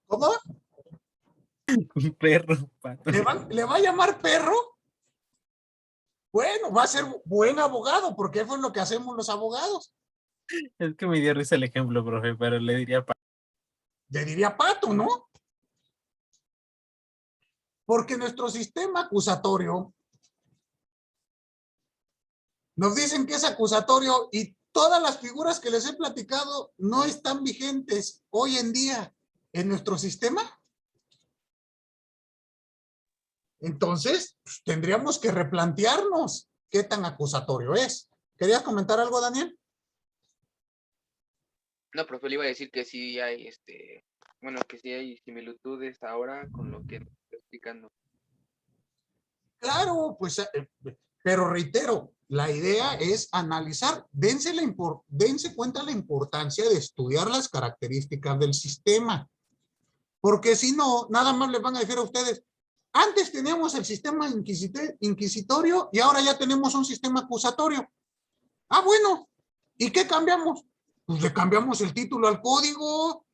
A: ¿Cómo?
E: Un perro, pato.
A: ¿Le va a llamar perro? Bueno, va a ser buen abogado, porque eso es lo que hacemos los abogados.
E: Es que me dio risa el ejemplo, profe, pero le diría pato.
A: Le diría pato, ¿no? Porque nuestro sistema acusatorio nos dicen que es acusatorio y todas las figuras que les he platicado no están vigentes hoy en día en nuestro sistema. Entonces, pues, tendríamos que replantearnos qué tan acusatorio es. ¿Querías comentar algo, Daniel?
C: No, profe, le iba a decir que sí hay, bueno, que sí hay similitudes ahora con lo que nos está explicando.
A: Claro, pues, pero reitero, la idea es analizar, dense cuenta la importancia de estudiar las características del sistema, porque si no, nada más les van a decir a ustedes, antes teníamos el sistema inquisitorio y ahora ya tenemos un sistema acusatorio. Ah, bueno, ¿y qué cambiamos? Pues le cambiamos el título al código,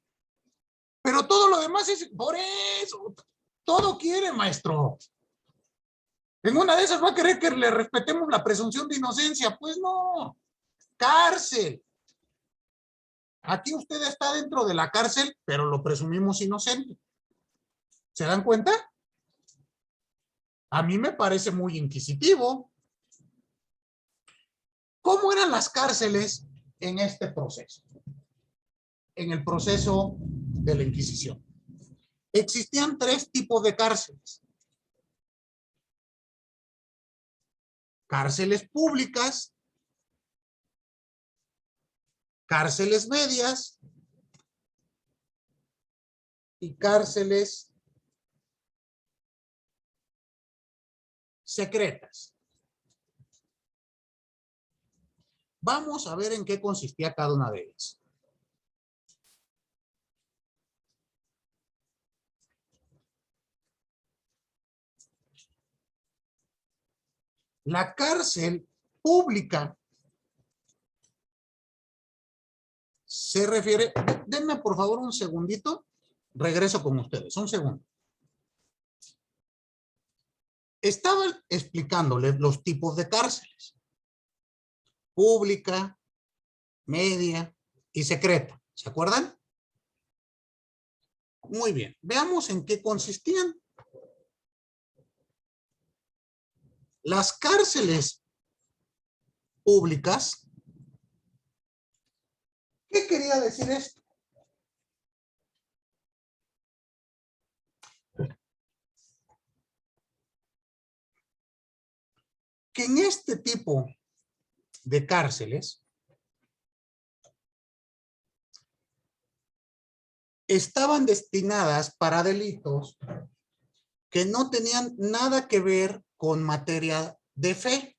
A: pero todo lo demás es, por eso, todo quiere, maestro. En una de esas va a querer que le respetemos la presunción de inocencia. Pues no, cárcel. Aquí usted está dentro de la cárcel, pero lo presumimos inocente. ¿Se dan cuenta? A mí me parece muy inquisitivo. ¿Cómo eran las cárceles en este proceso? En el proceso de la Inquisición. Existían 3 tipos de cárceles. Cárceles públicas, cárceles medias y cárceles secretas. Vamos a ver en qué consistía cada una de ellas. La cárcel pública se refiere, denme por favor un segundito, regreso con ustedes, un segundo. Estaba explicándoles los tipos de cárceles. Pública, media y secreta. ¿Se acuerdan? Muy bien. Veamos en qué consistían. Las cárceles públicas. ¿Qué quería decir esto? Que en este tipo de cárceles estaban destinadas para delitos que no tenían nada que ver con materia de fe.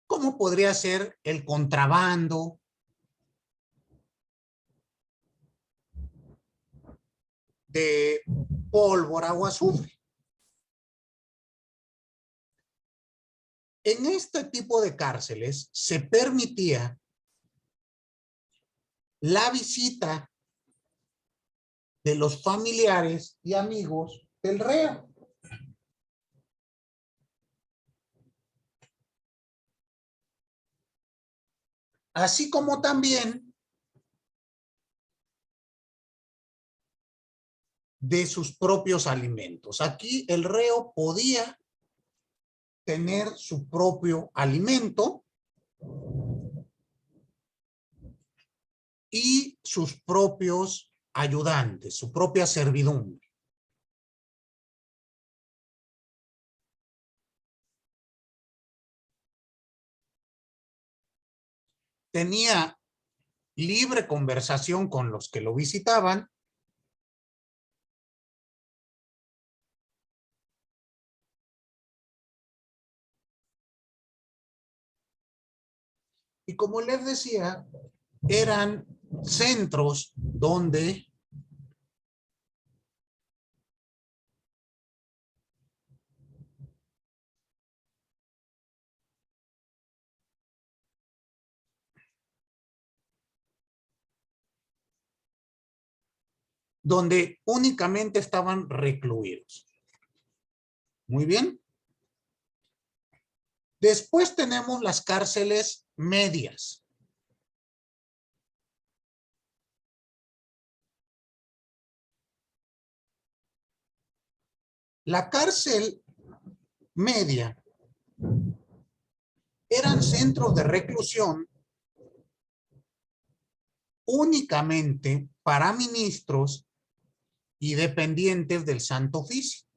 A: ¿Cómo podría ser el contrabando? De pólvora o azufre. En este tipo de cárceles se permitía la visita de los familiares y amigos del reo. Así como también de sus propios alimentos. Aquí el reo podía tener su propio alimento y sus propios ayudantes, su propia servidumbre. Tenía libre conversación con los que lo visitaban. Y como les decía, eran centros donde únicamente estaban recluidos. Muy bien. Después tenemos las cárceles medias. La cárcel media eran centros de reclusión únicamente para ministros y dependientes del Santo Oficio.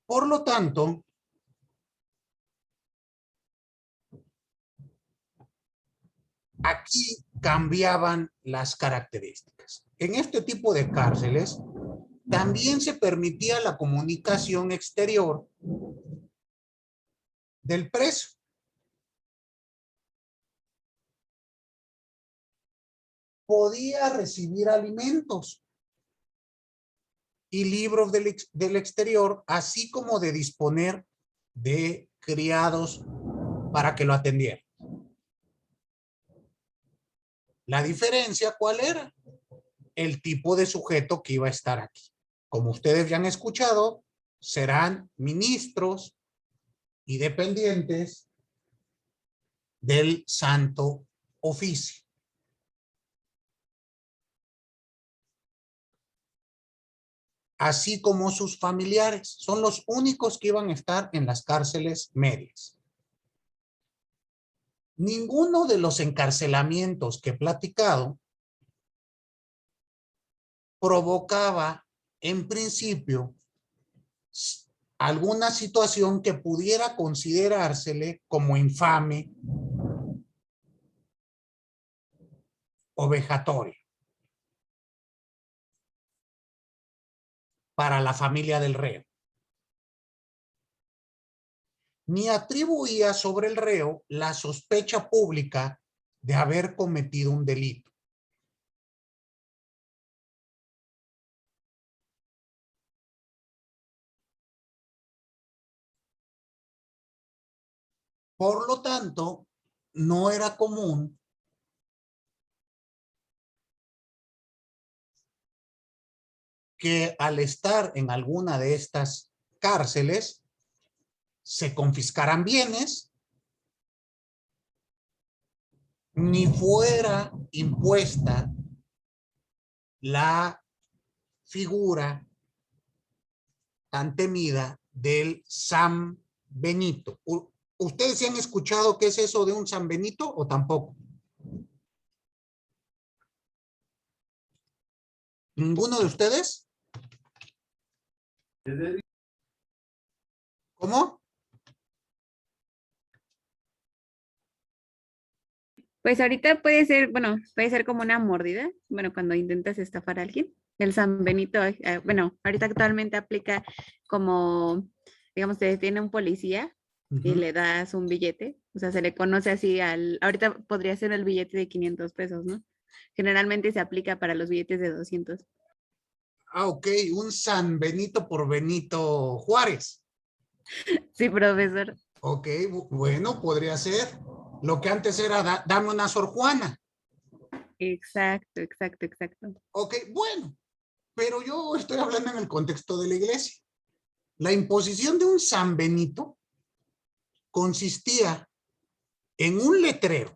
A: Por lo tanto, aquí cambiaban las características. En este tipo de cárceles también se permitía la comunicación exterior del preso. Podía recibir alimentos y libros del exterior, así como de disponer de criados para que lo atendieran. La diferencia, ¿cuál era? El tipo de sujeto que iba a estar aquí. Como ustedes ya han escuchado, serán ministros y dependientes del Santo Oficio. Así como sus familiares. Son los únicos que iban a estar en las cárceles medias. Ninguno de los encarcelamientos que he platicado provocaba, en principio, alguna situación que pudiera considerársele como infame o vejatoria para la familia del reo. Ni atribuía sobre el reo la sospecha pública de haber cometido un delito. Por lo tanto, no era común que al estar en alguna de estas cárceles se confiscaran bienes, ni fuera impuesta la figura tan temida del San Benito. ¿Ustedes sí han escuchado qué es eso de un San Benito o tampoco? ¿Ninguno de ustedes? ¿Cómo?
J: Pues ahorita puede ser, bueno, puede ser como una mordida, bueno, cuando intentas estafar a alguien. El San Benito, bueno, ahorita actualmente aplica como, digamos, te detiene un policía y le das un billete, o sea, se le conoce así ahorita podría ser el billete de 500 pesos, ¿no? Generalmente se aplica para los billetes de 200.
A: Ah, ok, un San Benito por Benito Juárez.
J: Sí, profesor.
A: Ok, bueno, podría ser. Lo que antes era dame una Sor Juana.
J: Exacto, exacto, exacto.
A: Ok, bueno, pero yo estoy hablando en el contexto de la iglesia. La imposición de un San Benito consistía en un letrero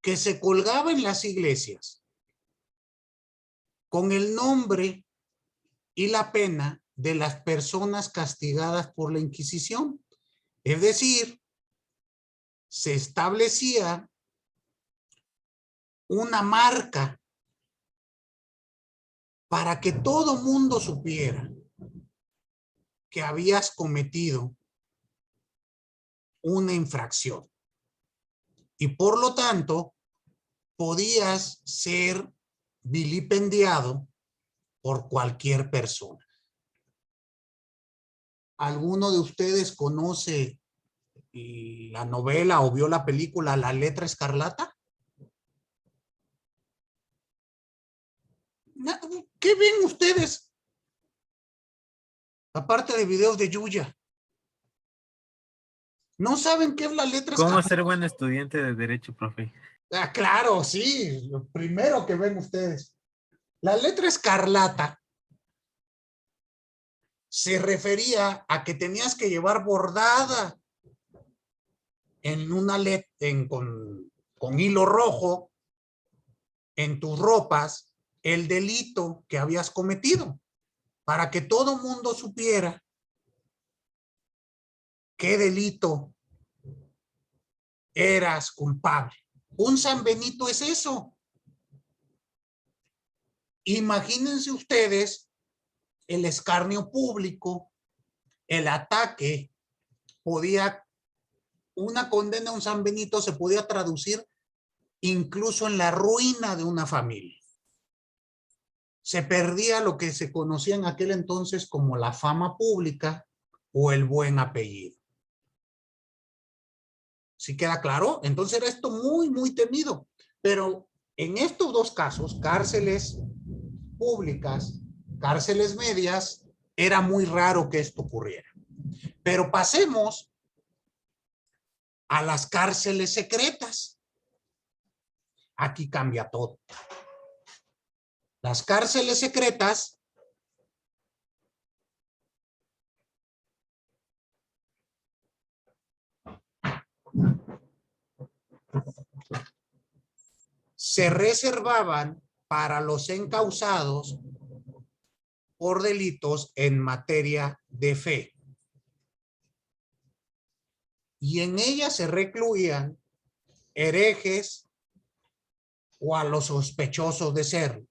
A: que se colgaba en las iglesias con el nombre y la pena de las personas castigadas por la Inquisición. Es decir, se establecía una marca para que todo mundo supiera que habías cometido una infracción. Y por lo tanto, podías ser vilipendiado por cualquier persona. ¿Alguno de ustedes conoce la novela o vio la película La Letra Escarlata? ¿Qué ven ustedes? Aparte de videos de Yuya. ¿No saben qué es la letra
K: ¿Cómo
A: escarlata?
K: ser buen estudiante de Derecho, profe?
A: Ah, claro, sí, lo primero que ven ustedes. La letra escarlata se refería a que tenías que llevar bordada en una letra, con hilo rojo, en tus ropas, el delito que habías cometido, para que todo mundo supiera qué delito eras culpable. Un San Benito es eso. Imagínense ustedes el escarnio público, el ataque, una condena a un San Benito se podía traducir incluso en la ruina de una familia. Se perdía lo que se conocía en aquel entonces como la fama pública o el buen apellido. ¿Sí queda claro? Entonces era esto muy, muy temido. Pero en estos dos casos, cárceles públicas, cárceles medias, era muy raro que esto ocurriera. Pero pasemos a las cárceles secretas. Aquí cambia todo. Las cárceles secretas se reservaban para los encausados por delitos en materia de fe. Y en ellas se recluían herejes o a los sospechosos de serlo.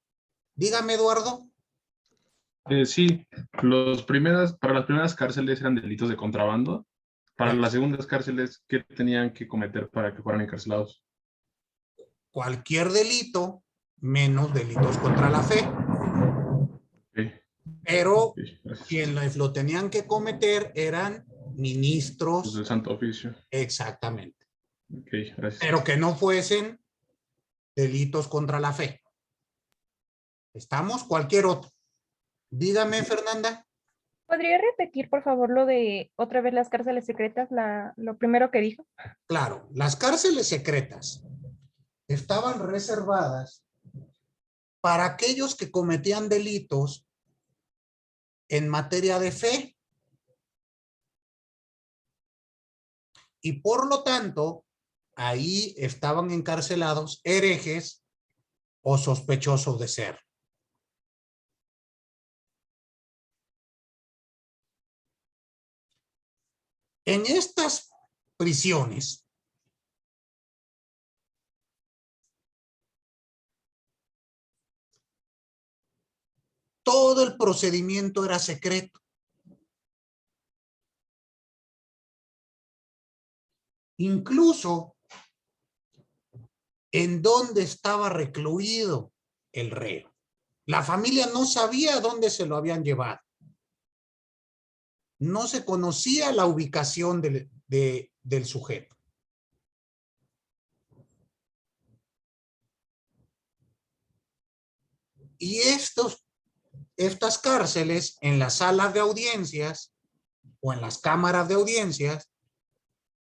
A: Dígame, Eduardo.
I: Sí, para las primeras cárceles eran delitos de contrabando. Para las segundas cárceles, ¿qué tenían que cometer para que fueran encarcelados?
A: Cualquier delito, menos delitos contra la fe.
I: Okay.
A: Pero quienes lo tenían que cometer eran ministros.
I: Los del Santo Oficio.
A: Exactamente.
I: Okay, gracias.
A: Pero que no fuesen delitos contra la fe. ¿Estamos? Cualquier otro. Dígame, Fernanda.
B: ¿Podría repetir, por favor, lo de otra vez las cárceles secretas, lo primero que dijo?
A: Claro, las cárceles secretas estaban reservadas para aquellos que cometían delitos en materia de fe. Y por lo tanto, ahí estaban encarcelados herejes o sospechosos de ser. En estas prisiones, todo el procedimiento era secreto. Incluso en dónde estaba recluido el reo. La familia no sabía dónde se lo habían llevado. No se conocía la ubicación del sujeto. Y estas cárceles en las salas de audiencias o en las cámaras de audiencias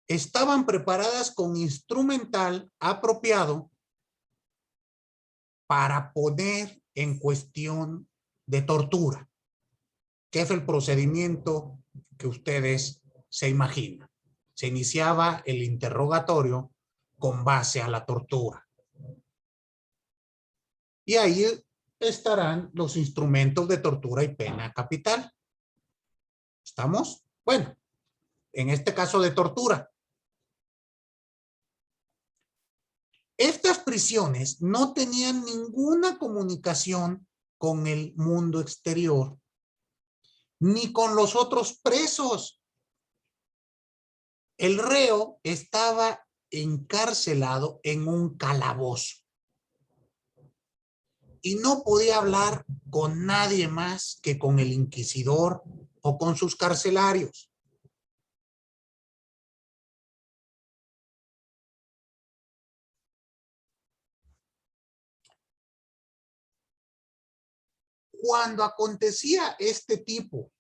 A: estaban preparadas con instrumental apropiado para poner en cuestión de tortura, que es el procedimiento que ustedes se imaginan. Se iniciaba el interrogatorio con base a la tortura. Y ahí estarán los instrumentos de tortura y pena capital. ¿Estamos? Bueno, en este caso de tortura. Estas prisiones no tenían ninguna comunicación con el mundo exterior, ni con los otros presos. El reo estaba encarcelado en un calabozo y no podía hablar con nadie más que con el inquisidor o con sus carcelarios. Cuando acontecía este tipo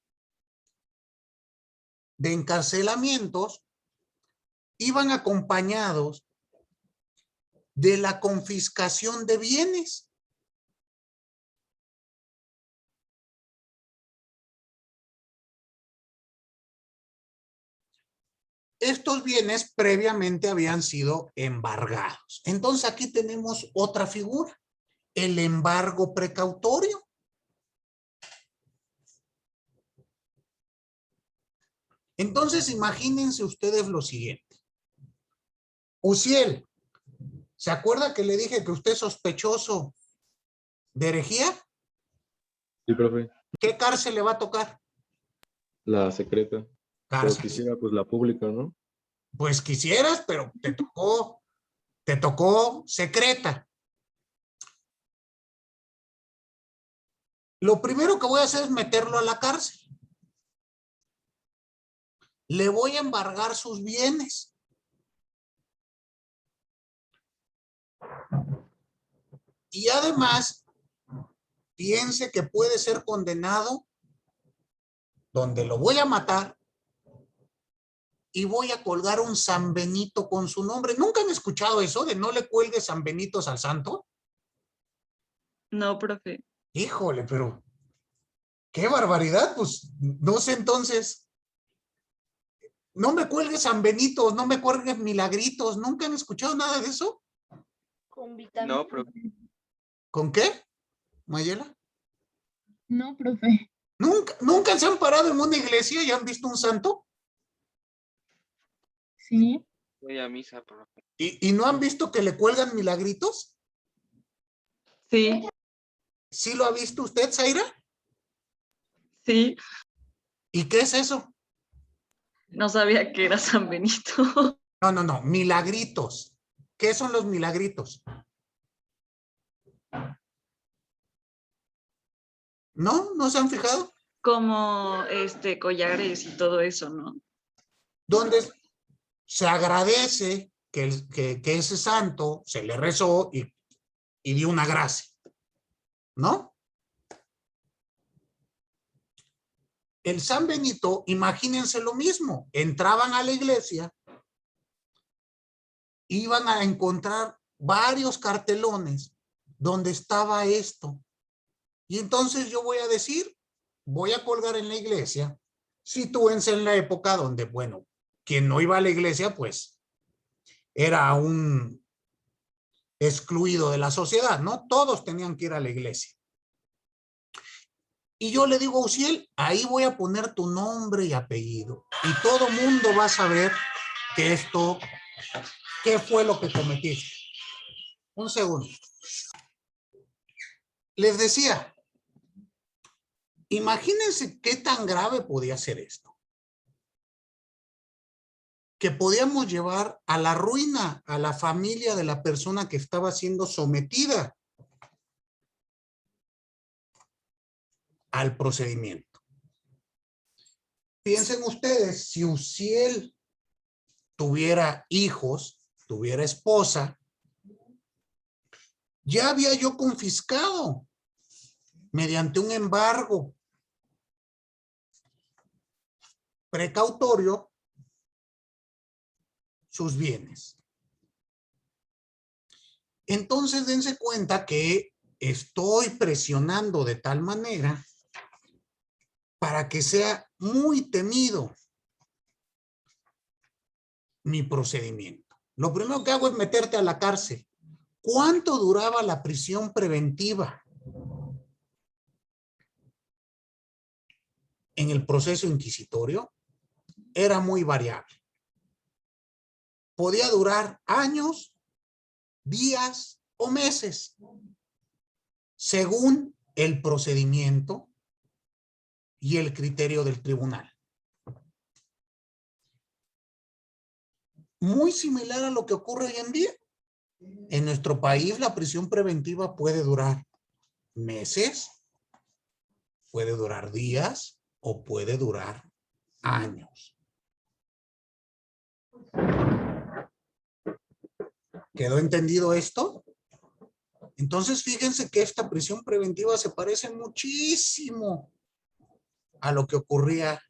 A: de encarcelamientos, iban acompañados de la confiscación de bienes. Estos bienes previamente habían sido embargados. Entonces aquí tenemos otra figura, el embargo precautorio. Entonces imagínense ustedes lo siguiente. Uciel, ¿se acuerda que le dije que usted es sospechoso de herejía?
L: Sí, profe.
A: ¿Qué cárcel le va a tocar?
L: La secreta. Pero
A: Cárcel.
L: quisiera, pues, la pública, ¿no?
A: Pues quisieras, pero te tocó secreta. Lo primero que voy a hacer es meterlo a la cárcel. Le voy a embargar sus bienes. Y además, piense que puede ser condenado, donde lo voy a matar y voy a colgar un San Benito con su nombre. ¿Nunca han escuchado eso de no le cuelgues San Benitos al santo?
M: No, profe.
A: Híjole, pero qué barbaridad. Pues no sé, entonces, no me cuelgues San Benitos, no me cuelgues milagritos. ¿Nunca han escuchado nada de eso?
G: Con vitamina.
C: No, profe.
A: ¿Con qué, Mayela?
B: No, profe.
A: ¿Nunca se han parado en una iglesia y han visto un santo?
B: Sí.
C: Voy a misa, profe.
A: ¿Y no han visto que le cuelgan milagritos?
M: Sí.
A: ¿Sí lo ha visto usted, Zaira?
M: Sí.
A: ¿Y qué es eso?
M: No sabía que era San Benito.
A: No, milagritos. ¿Qué son los milagritos? ¿No? ¿No se han fijado?
M: Como collares y todo eso, ¿no?
A: Donde se agradece que ese santo se le rezó y dio una gracia, ¿no? El San Benito, imagínense lo mismo, entraban a la iglesia, iban a encontrar varios cartelones donde estaba esto. Y entonces yo voy a decir, voy a colgar en la iglesia, sitúense en la época donde, bueno, quien no iba a la iglesia, pues, era un excluido de la sociedad, ¿no? Todos tenían que ir a la iglesia. Y yo le digo a Uciel, ahí voy a poner tu nombre y apellido. Y todo mundo va a saber que esto, qué fue lo que cometiste. Un segundo. Les decía, imagínense qué tan grave podía ser esto. Que podíamos llevar a la ruina a la familia de la persona que estaba siendo sometida al procedimiento. Piensen ustedes, si Uciel tuviera hijos, tuviera esposa, ya había yo confiscado mediante un embargo precautorio sus bienes. Entonces dense cuenta que estoy presionando de tal manera para que sea muy temido mi procedimiento. Lo primero que hago es meterte a la cárcel. ¿Cuánto duraba la prisión preventiva en el proceso inquisitorio? Era muy variable. Podía durar años, días o meses, según el procedimiento y el criterio del tribunal. Muy similar a lo que ocurre hoy en día. En nuestro país la prisión preventiva puede durar meses, puede durar días o puede durar años. ¿Quedó entendido esto? Entonces fíjense que esta prisión preventiva se parece muchísimo a lo que ocurría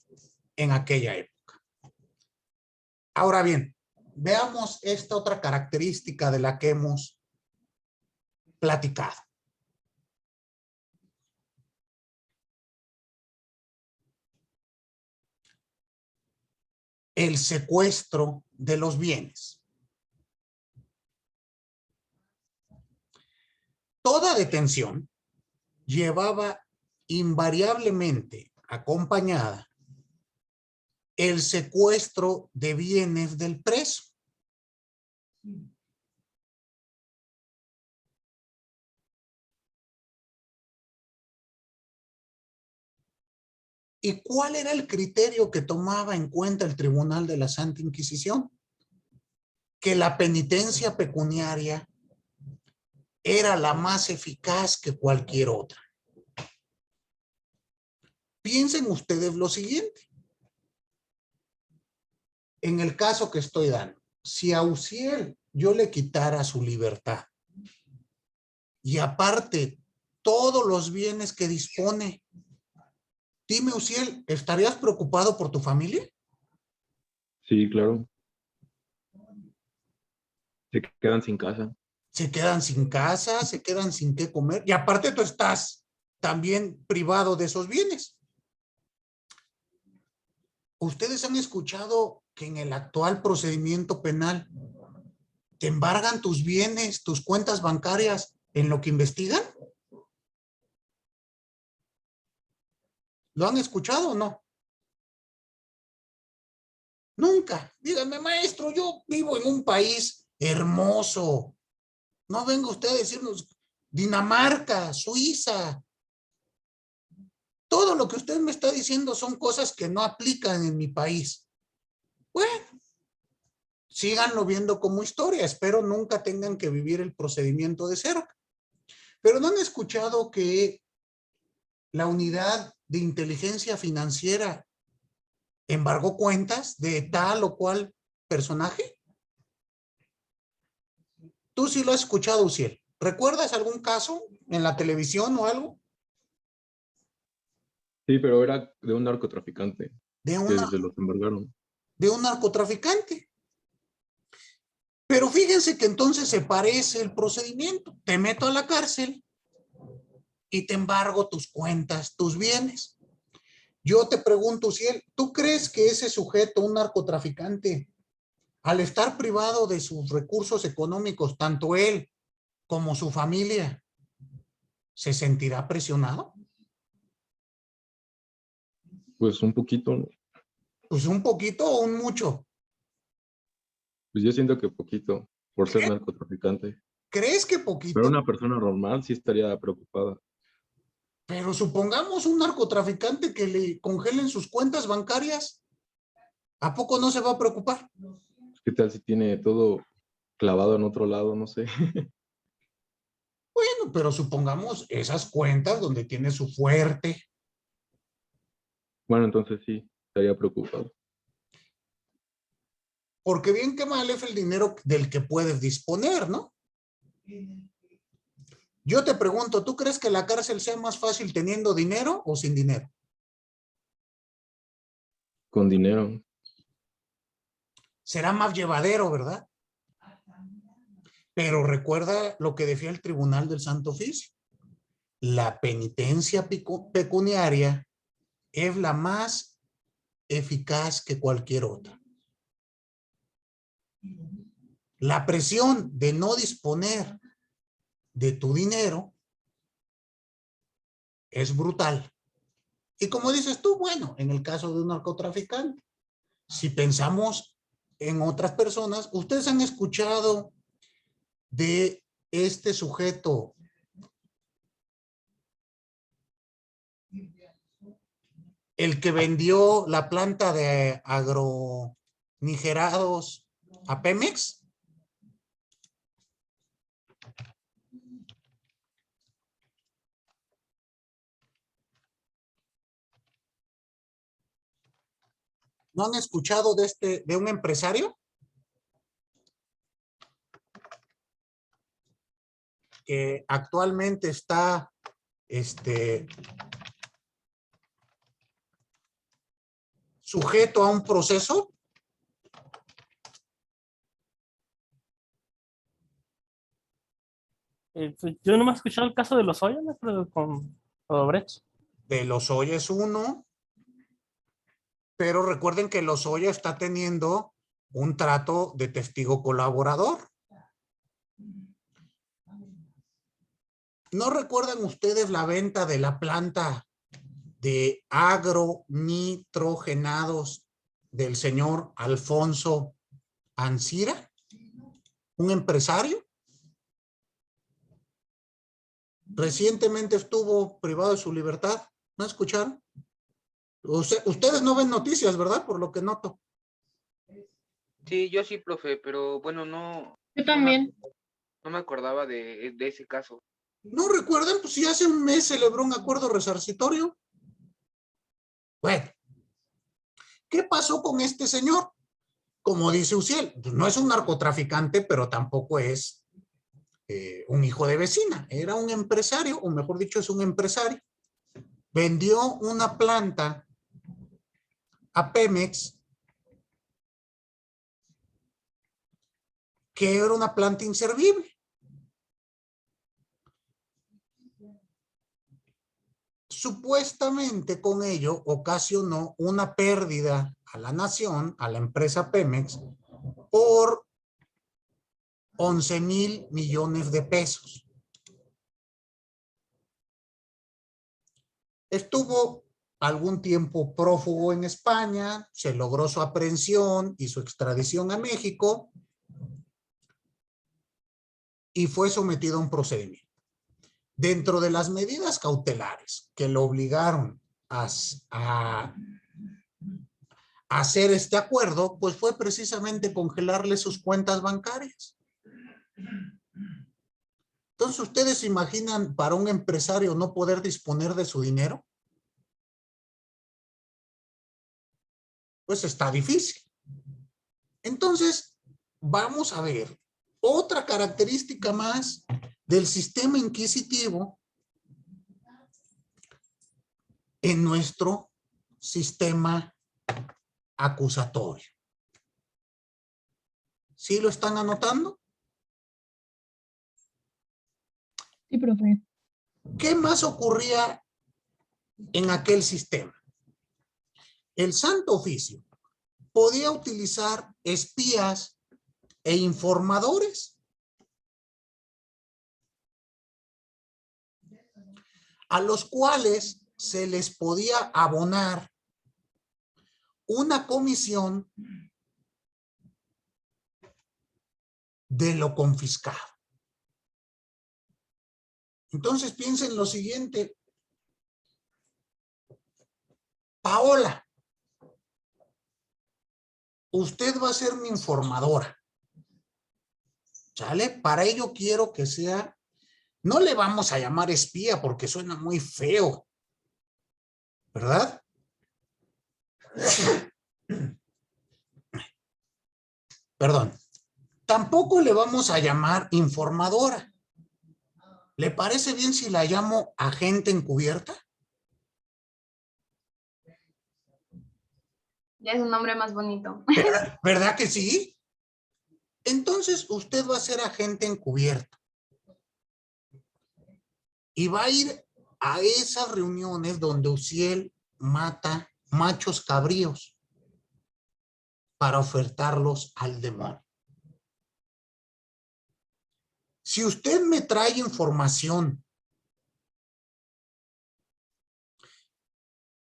A: en aquella época. Ahora bien, veamos esta otra característica de la que hemos platicado. El secuestro de los bienes. Toda detención llevaba invariablemente acompañada el secuestro de bienes del preso. ¿Y cuál era el criterio que tomaba en cuenta el Tribunal de la Santa Inquisición? Que la penitencia pecuniaria era la más eficaz que cualquier otra. Piensen ustedes lo siguiente. En el caso que estoy dando, si a Uziel yo le quitara su libertad y aparte todos los bienes que dispone, dime, Uziel, ¿estarías preocupado por tu familia?
L: Sí, claro. Se quedan sin casa.
A: Se quedan sin casa, se quedan sin qué comer y aparte tú estás también privado de esos bienes. ¿Ustedes han escuchado que en el actual procedimiento penal te embargan tus bienes, tus cuentas bancarias en lo que investigan? ¿Lo han escuchado o no? Nunca. Díganme, maestro, yo vivo en un país hermoso. No venga usted a decirnos Dinamarca, Suiza. Todo lo que usted me está diciendo son cosas que no aplican en mi país. Bueno, síganlo viendo como historia. Espero nunca tengan que vivir el procedimiento de cerca. Pero ¿no han escuchado que la unidad de inteligencia financiera embargó cuentas de tal o cual personaje? Tú sí lo has escuchado, Uziel. ¿Recuerdas algún caso en la televisión o algo?
L: Sí, pero era de un narcotraficante.
A: De
L: Que se los embargaron.
A: de un narcotraficante. Pero fíjense que entonces se parece el procedimiento. Te meto a la cárcel y te embargo tus cuentas, tus bienes. Yo te pregunto, Uziel, ¿tú crees que ese sujeto, un narcotraficante, al estar privado de sus recursos económicos, tanto él como su familia, se sentirá presionado?
L: Pues un poquito, ¿no?
A: Pues un poquito o un mucho.
L: Pues yo siento que poquito, por ser narcotraficante.
A: ¿Crees que poquito?
L: Pero una persona normal sí estaría preocupada.
A: Pero supongamos un narcotraficante que le congelen sus cuentas bancarias. ¿A poco no se va a preocupar?
L: ¿Qué tal si tiene todo clavado en otro lado? No sé.
A: Bueno, pero supongamos esas cuentas donde tiene su fuerte.
L: Bueno, entonces sí, estaría preocupado.
A: Porque bien que mal es el dinero del que puedes disponer, ¿no? Yo te pregunto, ¿tú crees que la cárcel sea más fácil teniendo dinero o sin dinero?
L: Con dinero.
A: Será más llevadero, ¿verdad? Pero recuerda lo que decía el Tribunal del Santo Oficio. La penitencia pecuniaria es la más eficaz que cualquier otra. La presión de no disponer de tu dinero es brutal. Y como dices tú, bueno, en el caso de un narcotraficante, si pensamos en otras personas, ustedes han escuchado de este sujeto el que vendió la planta de agronigerados a Pemex. ¿No han escuchado de un empresario que actualmente está sujeto a un proceso?
E: Pues yo no me he escuchado el caso de Lozoya, ¿no? Pero con Odebrecht.
A: De Lozoya es uno, pero recuerden que Lozoya está teniendo un trato de testigo colaborador. ¿No recuerdan ustedes la venta de la planta de agronitrogenados del señor Alfonso Ancira, un empresario? Recientemente estuvo privado de su libertad. ¿No escucharon? Ustedes no ven noticias, ¿verdad? Por lo que noto.
C: Sí, yo sí, profe, pero bueno, no.
B: Yo también.
C: No me acordaba de ese caso.
A: ¿No recuerdan? Pues si hace un mes celebró un acuerdo resarcitorio. Bueno, ¿qué pasó con este señor? Como dice Uciel, pues no es un narcotraficante, pero tampoco es un hijo de vecina. Era un empresario, o mejor dicho, es un empresario. Vendió una planta a Pemex que era una planta inservible. Supuestamente con ello ocasionó una pérdida a la nación, a la empresa Pemex, por 11,000 millones de pesos. Estuvo algún tiempo prófugo en España, se logró su aprehensión y su extradición a México y fue sometido a un procedimiento. Dentro de las medidas cautelares que lo obligaron a hacer este acuerdo, pues fue precisamente congelarle sus cuentas bancarias. Entonces, ¿ustedes se imaginan para un empresario no poder disponer de su dinero? Pues está difícil. Entonces, vamos a ver otra característica más del sistema inquisitivo en nuestro sistema acusatorio. ¿Sí lo están anotando?
B: Sí, profe.
A: ¿Qué más ocurría en aquel sistema? El Santo Oficio podía utilizar espías e informadores a los cuales se les podía abonar una comisión de lo confiscado. Entonces piensen lo siguiente. Paola, usted va a ser mi informadora. ¿Sale? Para ello quiero que sea, no le vamos a llamar espía porque suena muy feo, ¿verdad? Perdón. Tampoco le vamos a llamar informadora. ¿Le parece bien si la llamo agente encubierta?
M: Ya es un nombre más bonito.
A: ¿Verdad que sí? Entonces usted va a ser agente encubierto. Y va a ir a esas reuniones donde Uciel mata machos cabríos para ofertarlos al demonio. Si usted me trae información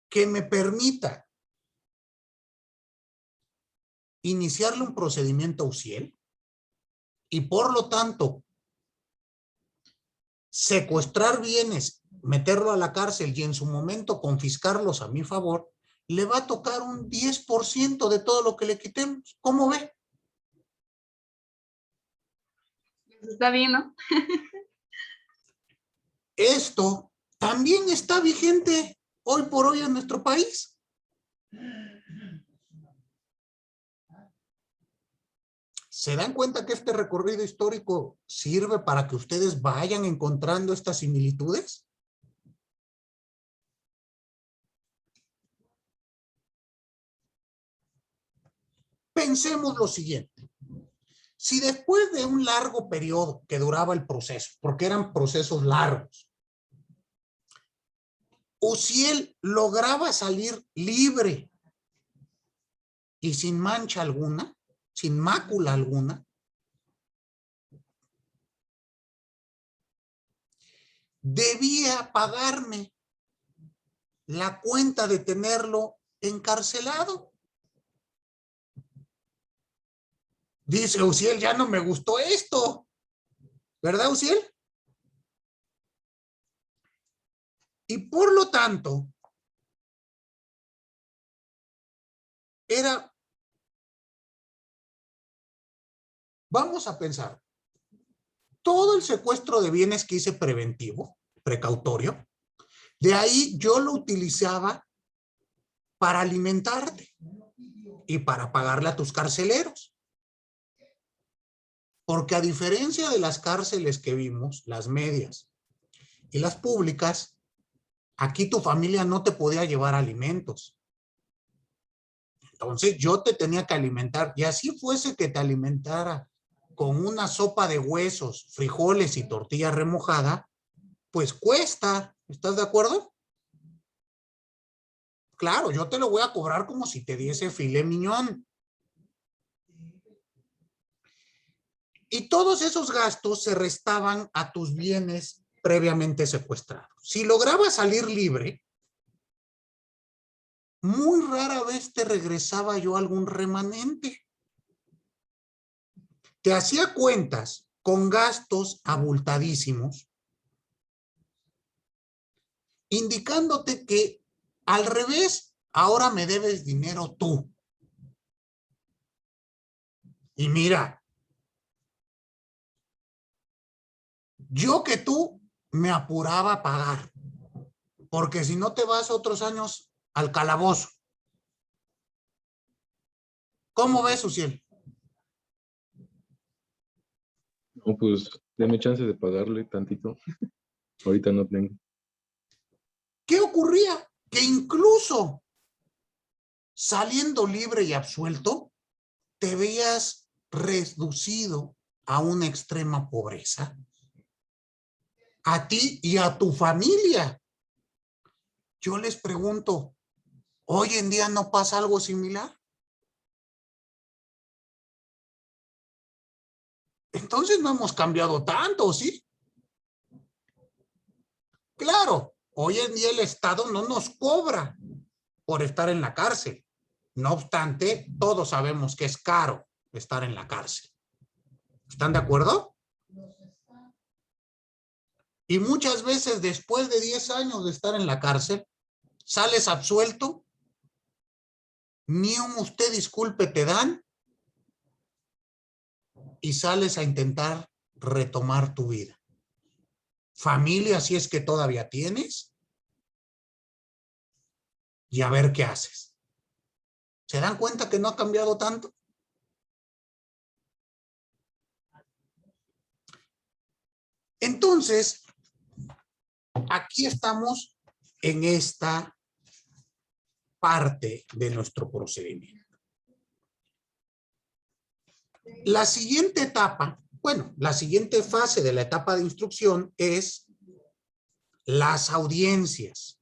A: que me permita iniciarle un procedimiento a Uciel y por lo tanto secuestrar bienes, meterlo a la cárcel y en su momento confiscarlos a mi favor, le va a tocar un 10% de todo lo que le quitemos. ¿Cómo ve?
M: Está bien, ¿no?
A: Esto también está vigente hoy por hoy en nuestro país. ¿Se dan cuenta que este recorrido histórico sirve para que ustedes vayan encontrando estas similitudes? Pensemos lo siguiente. Si después de un largo periodo que duraba el proceso, porque eran procesos largos, Uciel lograba salir libre y sin mancha alguna, sin mácula alguna, debía pagarme la cuenta de tenerlo encarcelado. Dice Uciel, ya no me gustó esto. ¿Verdad, Uciel? Y por lo tanto, era, vamos a pensar, todo el secuestro de bienes que hice preventivo, precautorio, de ahí yo lo utilizaba para alimentarte y para pagarle a tus carceleros. Porque a diferencia de las cárceles que vimos, las medias y las públicas, aquí tu familia no te podía llevar alimentos. Entonces yo te tenía que alimentar, y así fuese que te alimentara con una sopa de huesos, frijoles y tortilla remojada, pues cuesta. ¿Estás de acuerdo? Claro, yo te lo voy a cobrar como si te diese filet mignon. Y todos esos gastos se restaban a tus bienes previamente secuestrados. Si lograbas salir libre, muy rara vez te regresaba yo algún remanente. Te hacía cuentas con gastos abultadísimos, indicándote que al revés, ahora me debes dinero tú. Y mira, yo que tú me apuraba a pagar, porque si no te vas otros años al calabozo. ¿Cómo ves, Uciel?
L: No, pues, deme chance de pagarle tantito. Ahorita no tengo.
A: ¿Qué ocurría? Que incluso saliendo libre y absuelto, te veías reducido a una extrema pobreza. A ti y a tu familia. Yo les pregunto, ¿hoy en día no pasa algo similar? Entonces no hemos cambiado tanto, ¿sí? Claro, hoy en día el Estado no nos cobra por estar en la cárcel. No obstante, todos sabemos que es caro estar en la cárcel. ¿Están de acuerdo? Y muchas veces después de 10 años de estar en la cárcel, sales absuelto, ni un usted disculpe te dan y sales a intentar retomar tu vida. Familia, si es que todavía tienes, y a ver qué haces. ¿Se dan cuenta que no ha cambiado tanto? Entonces, aquí estamos en esta parte de nuestro procedimiento. La siguiente etapa, bueno, la siguiente fase de la etapa de instrucción es las audiencias.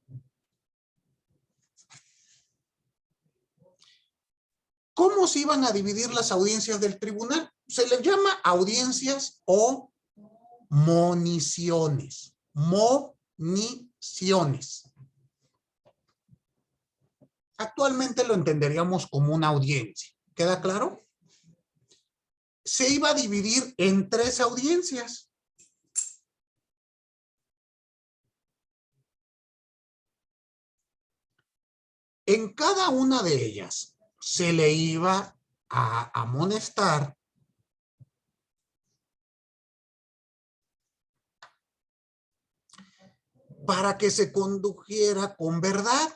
A: ¿Cómo se iban a dividir las audiencias del tribunal? Se les llama audiencias o moniciones. Moniciones. Actualmente lo entenderíamos como una audiencia. ¿Queda claro? Se iba a dividir en 3 audiencias. En cada una de ellas se le iba a amonestar para que se condujera con verdad.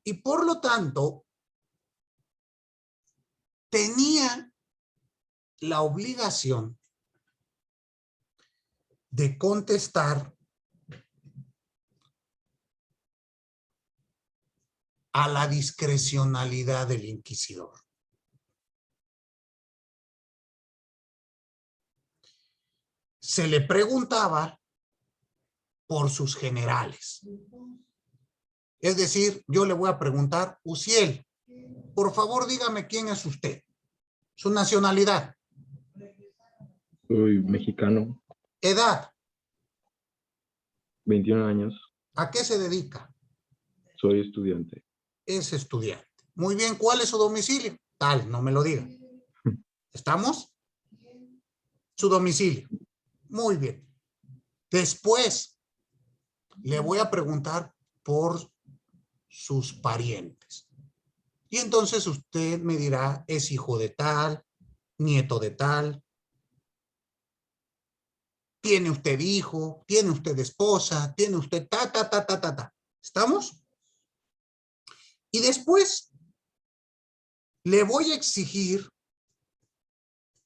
A: Y por lo tanto, tenía la obligación de contestar a la discrecionalidad del inquisidor. Se le preguntaba por sus generales. Es decir, yo le voy a preguntar, Uciel, por favor dígame quién es usted, su nacionalidad.
L: Soy mexicano,
A: Edad,
L: 21 años,
A: ¿a qué se dedica?
L: soy estudiante.
A: Es estudiante. Muy bien, ¿cuál es su domicilio? Tal, no me lo diga. ¿Estamos? Su domicilio. Muy bien. Después le voy a preguntar por sus parientes. Y entonces usted me dirá, es hijo de tal, nieto de tal, tiene usted hijo, tiene usted esposa, tiene usted ta. ¿Estamos? Y después le voy a exigir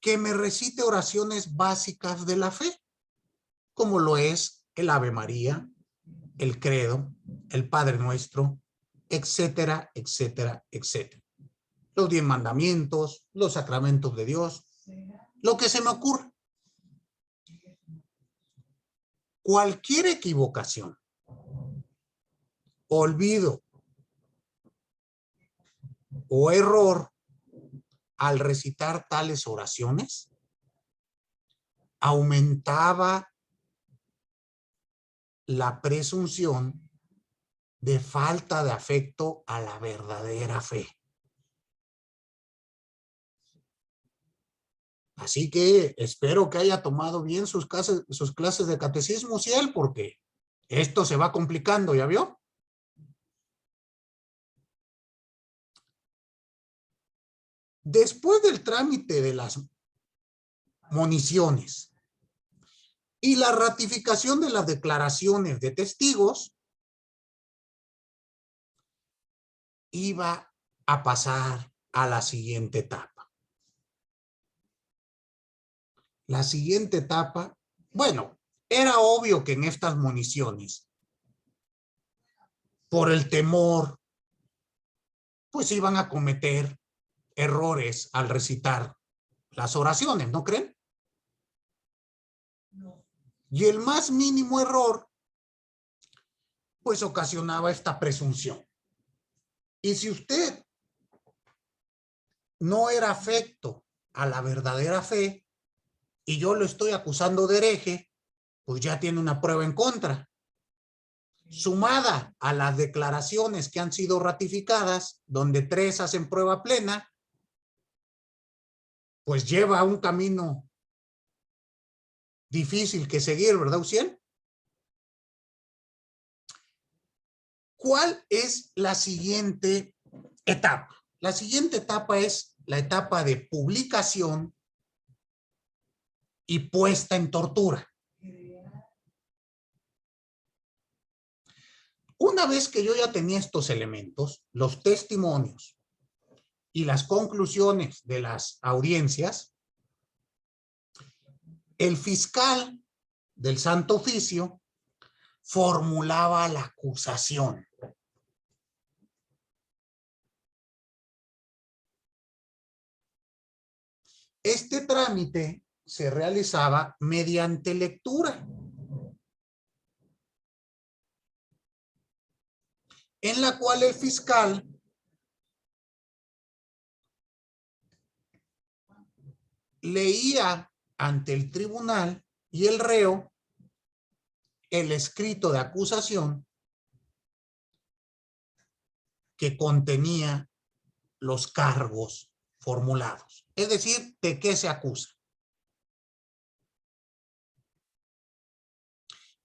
A: que me recite oraciones básicas de la fe, como lo es el Ave María, el Credo, el Padre Nuestro, etcétera, etcétera, etcétera. Los 10 mandamientos, los sacramentos de Dios, lo que se me ocurra. Cualquier equivocación, olvido o error al recitar tales oraciones aumentaba la presunción de falta de afecto a la verdadera fe. Así que espero que haya tomado bien sus clases de catecismo, Ciel, porque esto se va complicando, ¿ya vio? Después del trámite de las moniciones y la ratificación de las declaraciones de testigos, iba a pasar a la siguiente etapa. La siguiente etapa, bueno, era obvio que en estas moniciones, por el temor, pues iban a cometer errores al recitar las oraciones, ¿no creen? Y el más mínimo error, pues ocasionaba esta presunción. Y si usted no era afecto a la verdadera fe y yo lo estoy acusando de hereje, pues ya tiene una prueba en contra. Sumada a las declaraciones que han sido ratificadas, donde 3 hacen prueba plena, pues lleva un camino difícil que seguir, ¿verdad, Uciel? ¿Cuál es la siguiente etapa? La siguiente etapa es la etapa de publicación y puesta en tortura. Una vez que yo ya tenía estos elementos, los testimonios y las conclusiones de las audiencias, el fiscal del Santo Oficio formulaba la acusación. Este trámite se realizaba mediante lectura, en la cual el fiscal leía ante el tribunal y el reo el escrito de acusación que contenía los cargos formulados. Es decir, ¿de qué se acusa?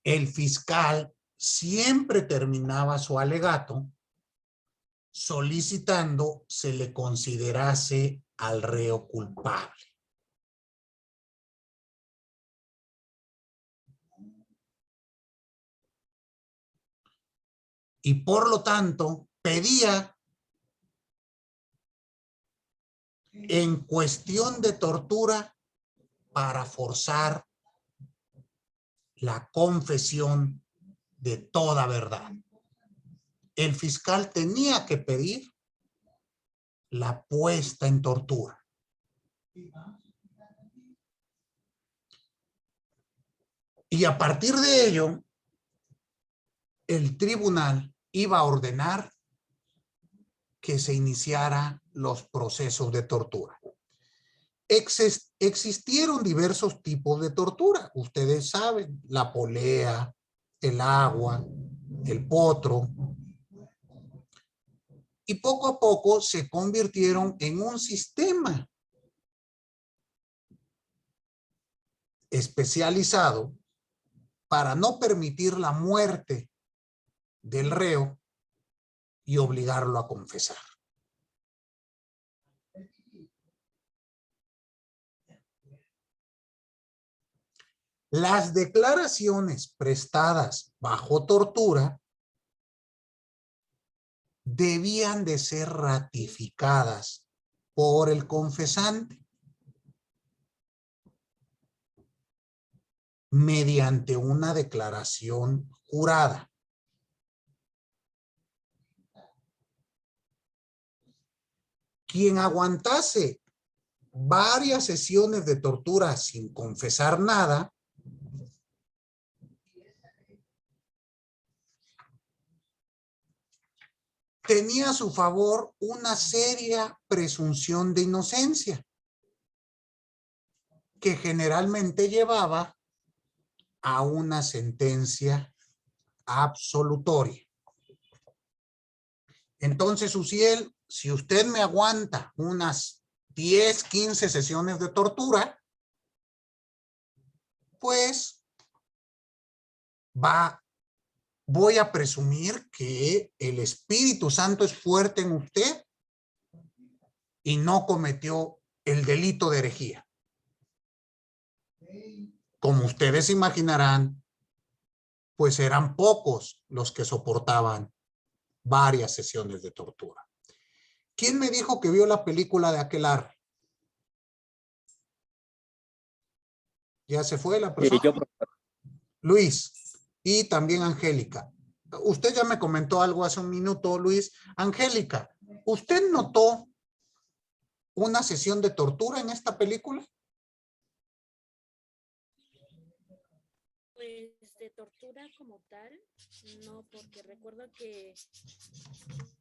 A: El fiscal siempre terminaba su alegato solicitando se le considerase al reo culpable. Y por lo tanto, pedía en cuestión de tortura para forzar la confesión de toda verdad. El fiscal tenía que pedir la puesta en tortura. Y a partir de ello, el tribunal iba a ordenar que se iniciaran los procesos de tortura. Existieron diversos tipos de tortura. Ustedes saben, la polea, el agua, el potro. Y poco a poco se convirtieron en un sistema especializado para no permitir la muerte del reo y obligarlo a confesar. Las declaraciones prestadas bajo tortura debían de ser ratificadas por el confesante mediante una declaración jurada. Quien aguantase varias sesiones de tortura sin confesar nada, tenía a su favor una seria presunción de inocencia, que generalmente llevaba a una sentencia absolutoria. Entonces, Uziel, si usted me aguanta unas 10, 15 sesiones de tortura, pues voy a presumir que el Espíritu Santo es fuerte en usted y no cometió el delito de herejía. Como ustedes imaginarán, pues eran pocos los que soportaban varias sesiones de tortura. ¿Quién me dijo que vio la película de Aquelarre? ¿Ya se fue la persona?
F: Yo,
A: Luis y también Angélica. Usted ya me comentó algo hace un minuto, Luis. Angélica, ¿usted notó una sesión de tortura en esta película?
N: Pues de tortura como tal, no, porque recuerdo que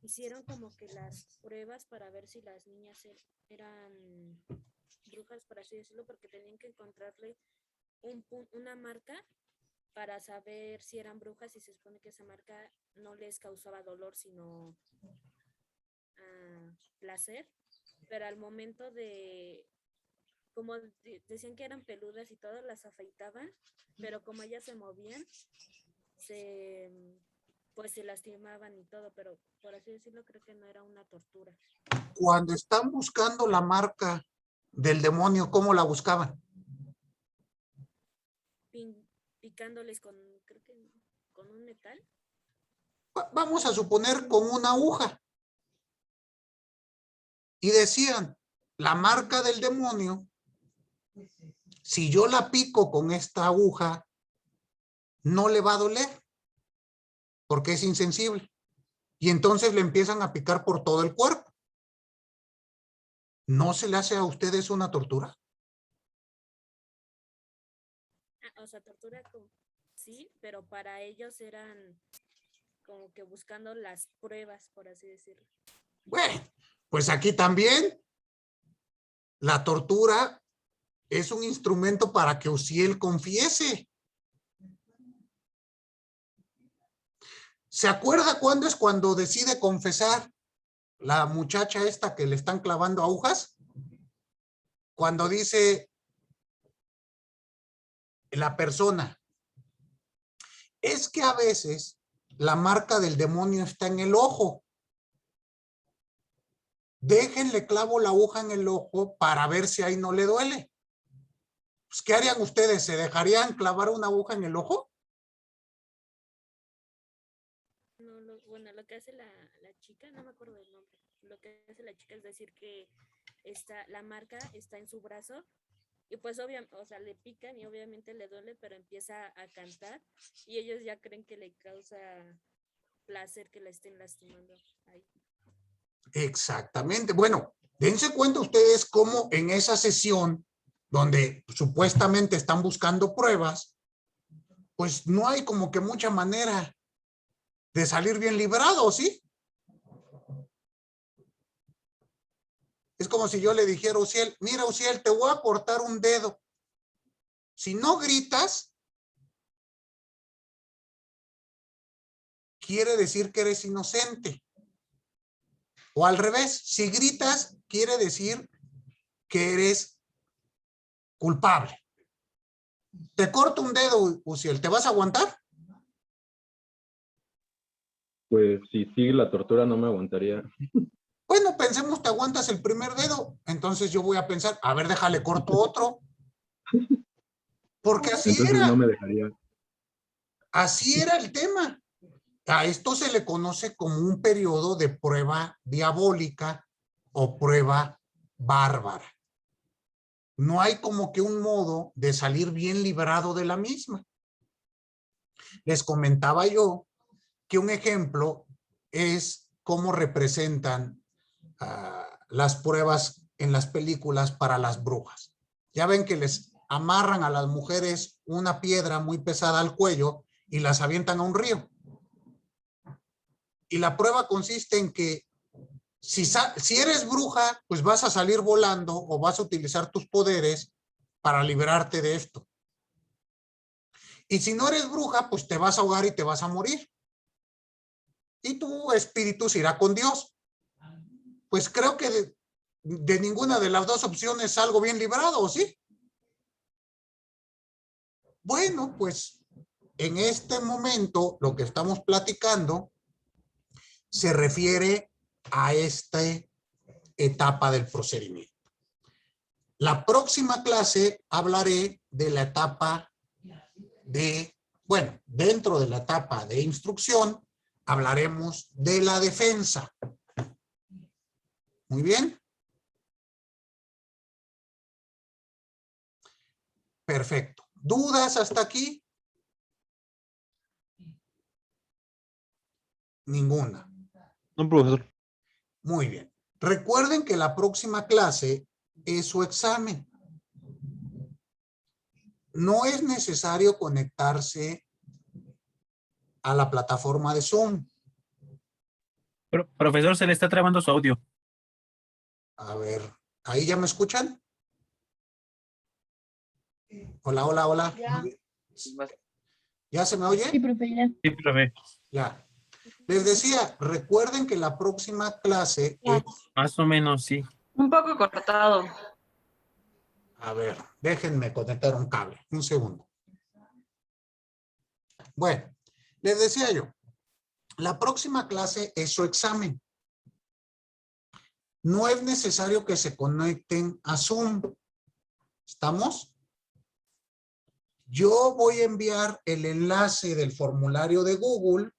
N: hicieron como que las pruebas para ver si las niñas eran brujas, por así decirlo, porque tenían que encontrarle una marca para saber si eran brujas, y se supone que esa marca no les causaba dolor, sino placer, pero al momento de, como decían que eran peludas y todo, las afeitaban, pero como ellas se movían, pues se lastimaban y todo, pero por así decirlo, creo que no era una tortura.
A: Cuando están buscando la marca del demonio, ¿cómo la buscaban?
N: Picándoles creo que con un metal.
A: Vamos a suponer con una aguja. Y decían, la marca del demonio, si yo la pico con esta aguja, no le va a doler, porque es insensible. Y entonces le empiezan a picar por todo el cuerpo. ¿No se le hace a ustedes una tortura?
N: O sea, tortura sí, pero para ellos eran como que buscando las pruebas, por así decirlo.
A: Bueno, pues aquí también la tortura es un instrumento para que Uziel confiese. ¿Se acuerda cuándo es cuando decide confesar la muchacha esta que le están clavando agujas? Cuando dice la persona, es que a veces la marca del demonio está en el ojo. Déjenle clavo la aguja en el ojo para ver si ahí no le duele. Pues, ¿qué harían ustedes? ¿Se dejarían clavar una aguja en el ojo?
N: No, bueno, lo que hace la chica, no me acuerdo del nombre, lo que hace la chica es decir que la marca está en su brazo, y pues obviamente, o sea, le pican y obviamente le duele, pero empieza a cantar y ellos ya creen que le causa placer que la estén lastimando ahí.
A: Exactamente. Bueno, dense cuenta ustedes cómo en esa sesión donde supuestamente están buscando pruebas, pues no hay como que mucha manera de salir bien librado, ¿sí? Es como si yo le dijera a Uziel, mira Uziel, te voy a cortar un dedo. Si no gritas, quiere decir que eres inocente. O al revés, si gritas, quiere decir que eres culpable. Te corto un dedo, Uciel, ¿te vas a aguantar?
L: Pues si sigue la tortura no me aguantaría.
A: Bueno, pensemos, te aguantas el primer dedo. Entonces yo voy a pensar, a ver, déjale corto otro. Porque así
L: Entonces
A: era.
L: no me dejaría.
A: Así era el tema. A esto se le conoce como un periodo de prueba diabólica o prueba bárbara. No hay como que un modo de salir bien librado de la misma. Les comentaba yo que un ejemplo es cómo representan las pruebas en las películas para las brujas. Ya ven que les amarran a las mujeres una piedra muy pesada al cuello y las avientan a un río. Y la prueba consiste en que si eres bruja, pues vas a salir volando o vas a utilizar tus poderes para liberarte de esto. Y si no eres bruja, pues te vas a ahogar y te vas a morir. Y tu espíritu se irá con Dios. Pues creo que de ninguna de las dos opciones salgo bien librado, ¿o sí? Bueno, pues en este momento lo que estamos platicando se refiere a esta etapa del procedimiento. La próxima clase hablaré de la etapa de, bueno, dentro de la etapa de instrucción, hablaremos de la defensa. Muy bien. Perfecto. ¿Dudas hasta aquí? Ninguna.
D: No, profesor.
A: Muy bien. Recuerden que la próxima clase es su examen. No es necesario conectarse a la plataforma de Zoom.
K: Profesor, se le está trabando su audio.
A: A ver, ¿ahí ya me escuchan? Hola, hola, hola.
C: Ya.
A: ¿Ya se me oye?
B: Sí, profe, ya.
K: Sí, profe.
A: Ya. Les decía, recuerden que la próxima clase es...
K: Más o menos, sí.
M: Un poco cortado.
A: A ver, déjenme conectar un cable. Un segundo. Bueno, les decía yo, la próxima clase es su examen. No es necesario que se conecten a Zoom. ¿Estamos? Yo voy a enviar el enlace del formulario de Google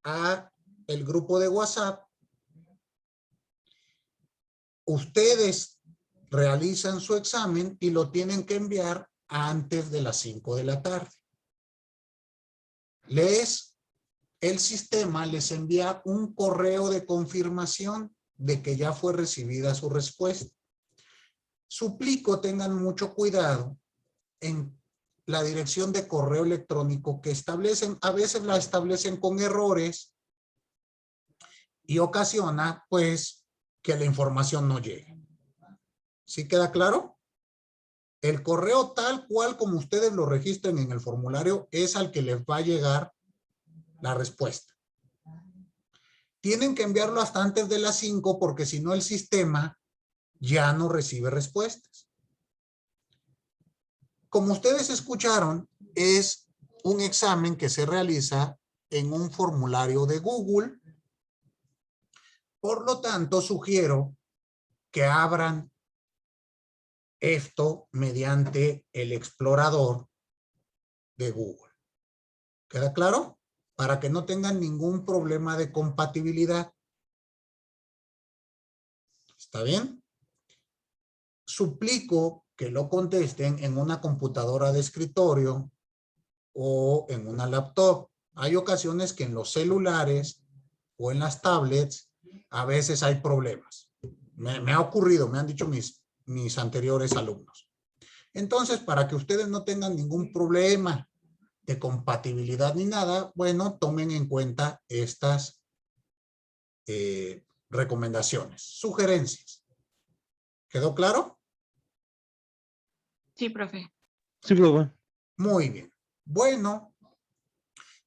A: a el grupo de WhatsApp. Ustedes realizan su examen y lo tienen que enviar antes de las 5 de la tarde. El sistema les envía un correo de confirmación de que ya fue recibida su respuesta. Suplico tengan mucho cuidado en la dirección de correo electrónico que establecen. A veces la establecen con errores y ocasiona pues que la información no llegue. ¿Sí queda claro? El correo tal cual como ustedes lo registren en el formulario es al que les va a llegar la respuesta. Tienen que enviarlo hasta antes de las 5 porque si no el sistema ya no recibe respuestas. Como ustedes escucharon, es un examen que se realiza en un formulario de Google. Por lo tanto, sugiero que abran esto mediante el explorador de Google. ¿Queda claro? Para que no tengan ningún problema de compatibilidad. ¿Está bien? Suplico que lo contesten en una computadora de escritorio o en una laptop. Hay ocasiones que en los celulares o en las tablets a veces hay problemas. Me ha ocurrido, me han dicho mis anteriores alumnos. Entonces, para que ustedes no tengan ningún problema de compatibilidad ni nada, bueno, tomen en cuenta estas recomendaciones, sugerencias. ¿Quedó claro?
M: Sí, profe.
D: Sí, profe.
A: Muy bien. Bueno,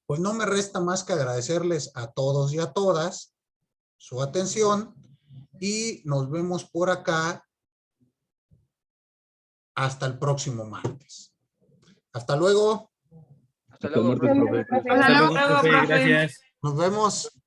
A: pues no me resta más que agradecerles a todos y a todas su atención y nos vemos por acá hasta el próximo martes. Hasta luego.
C: Hasta
L: Hasta el
C: luego,
L: martes,
C: profe.
L: profe.
J: Hasta luego,
K: profe,
J: profe.
K: gracias.
A: Nos vemos.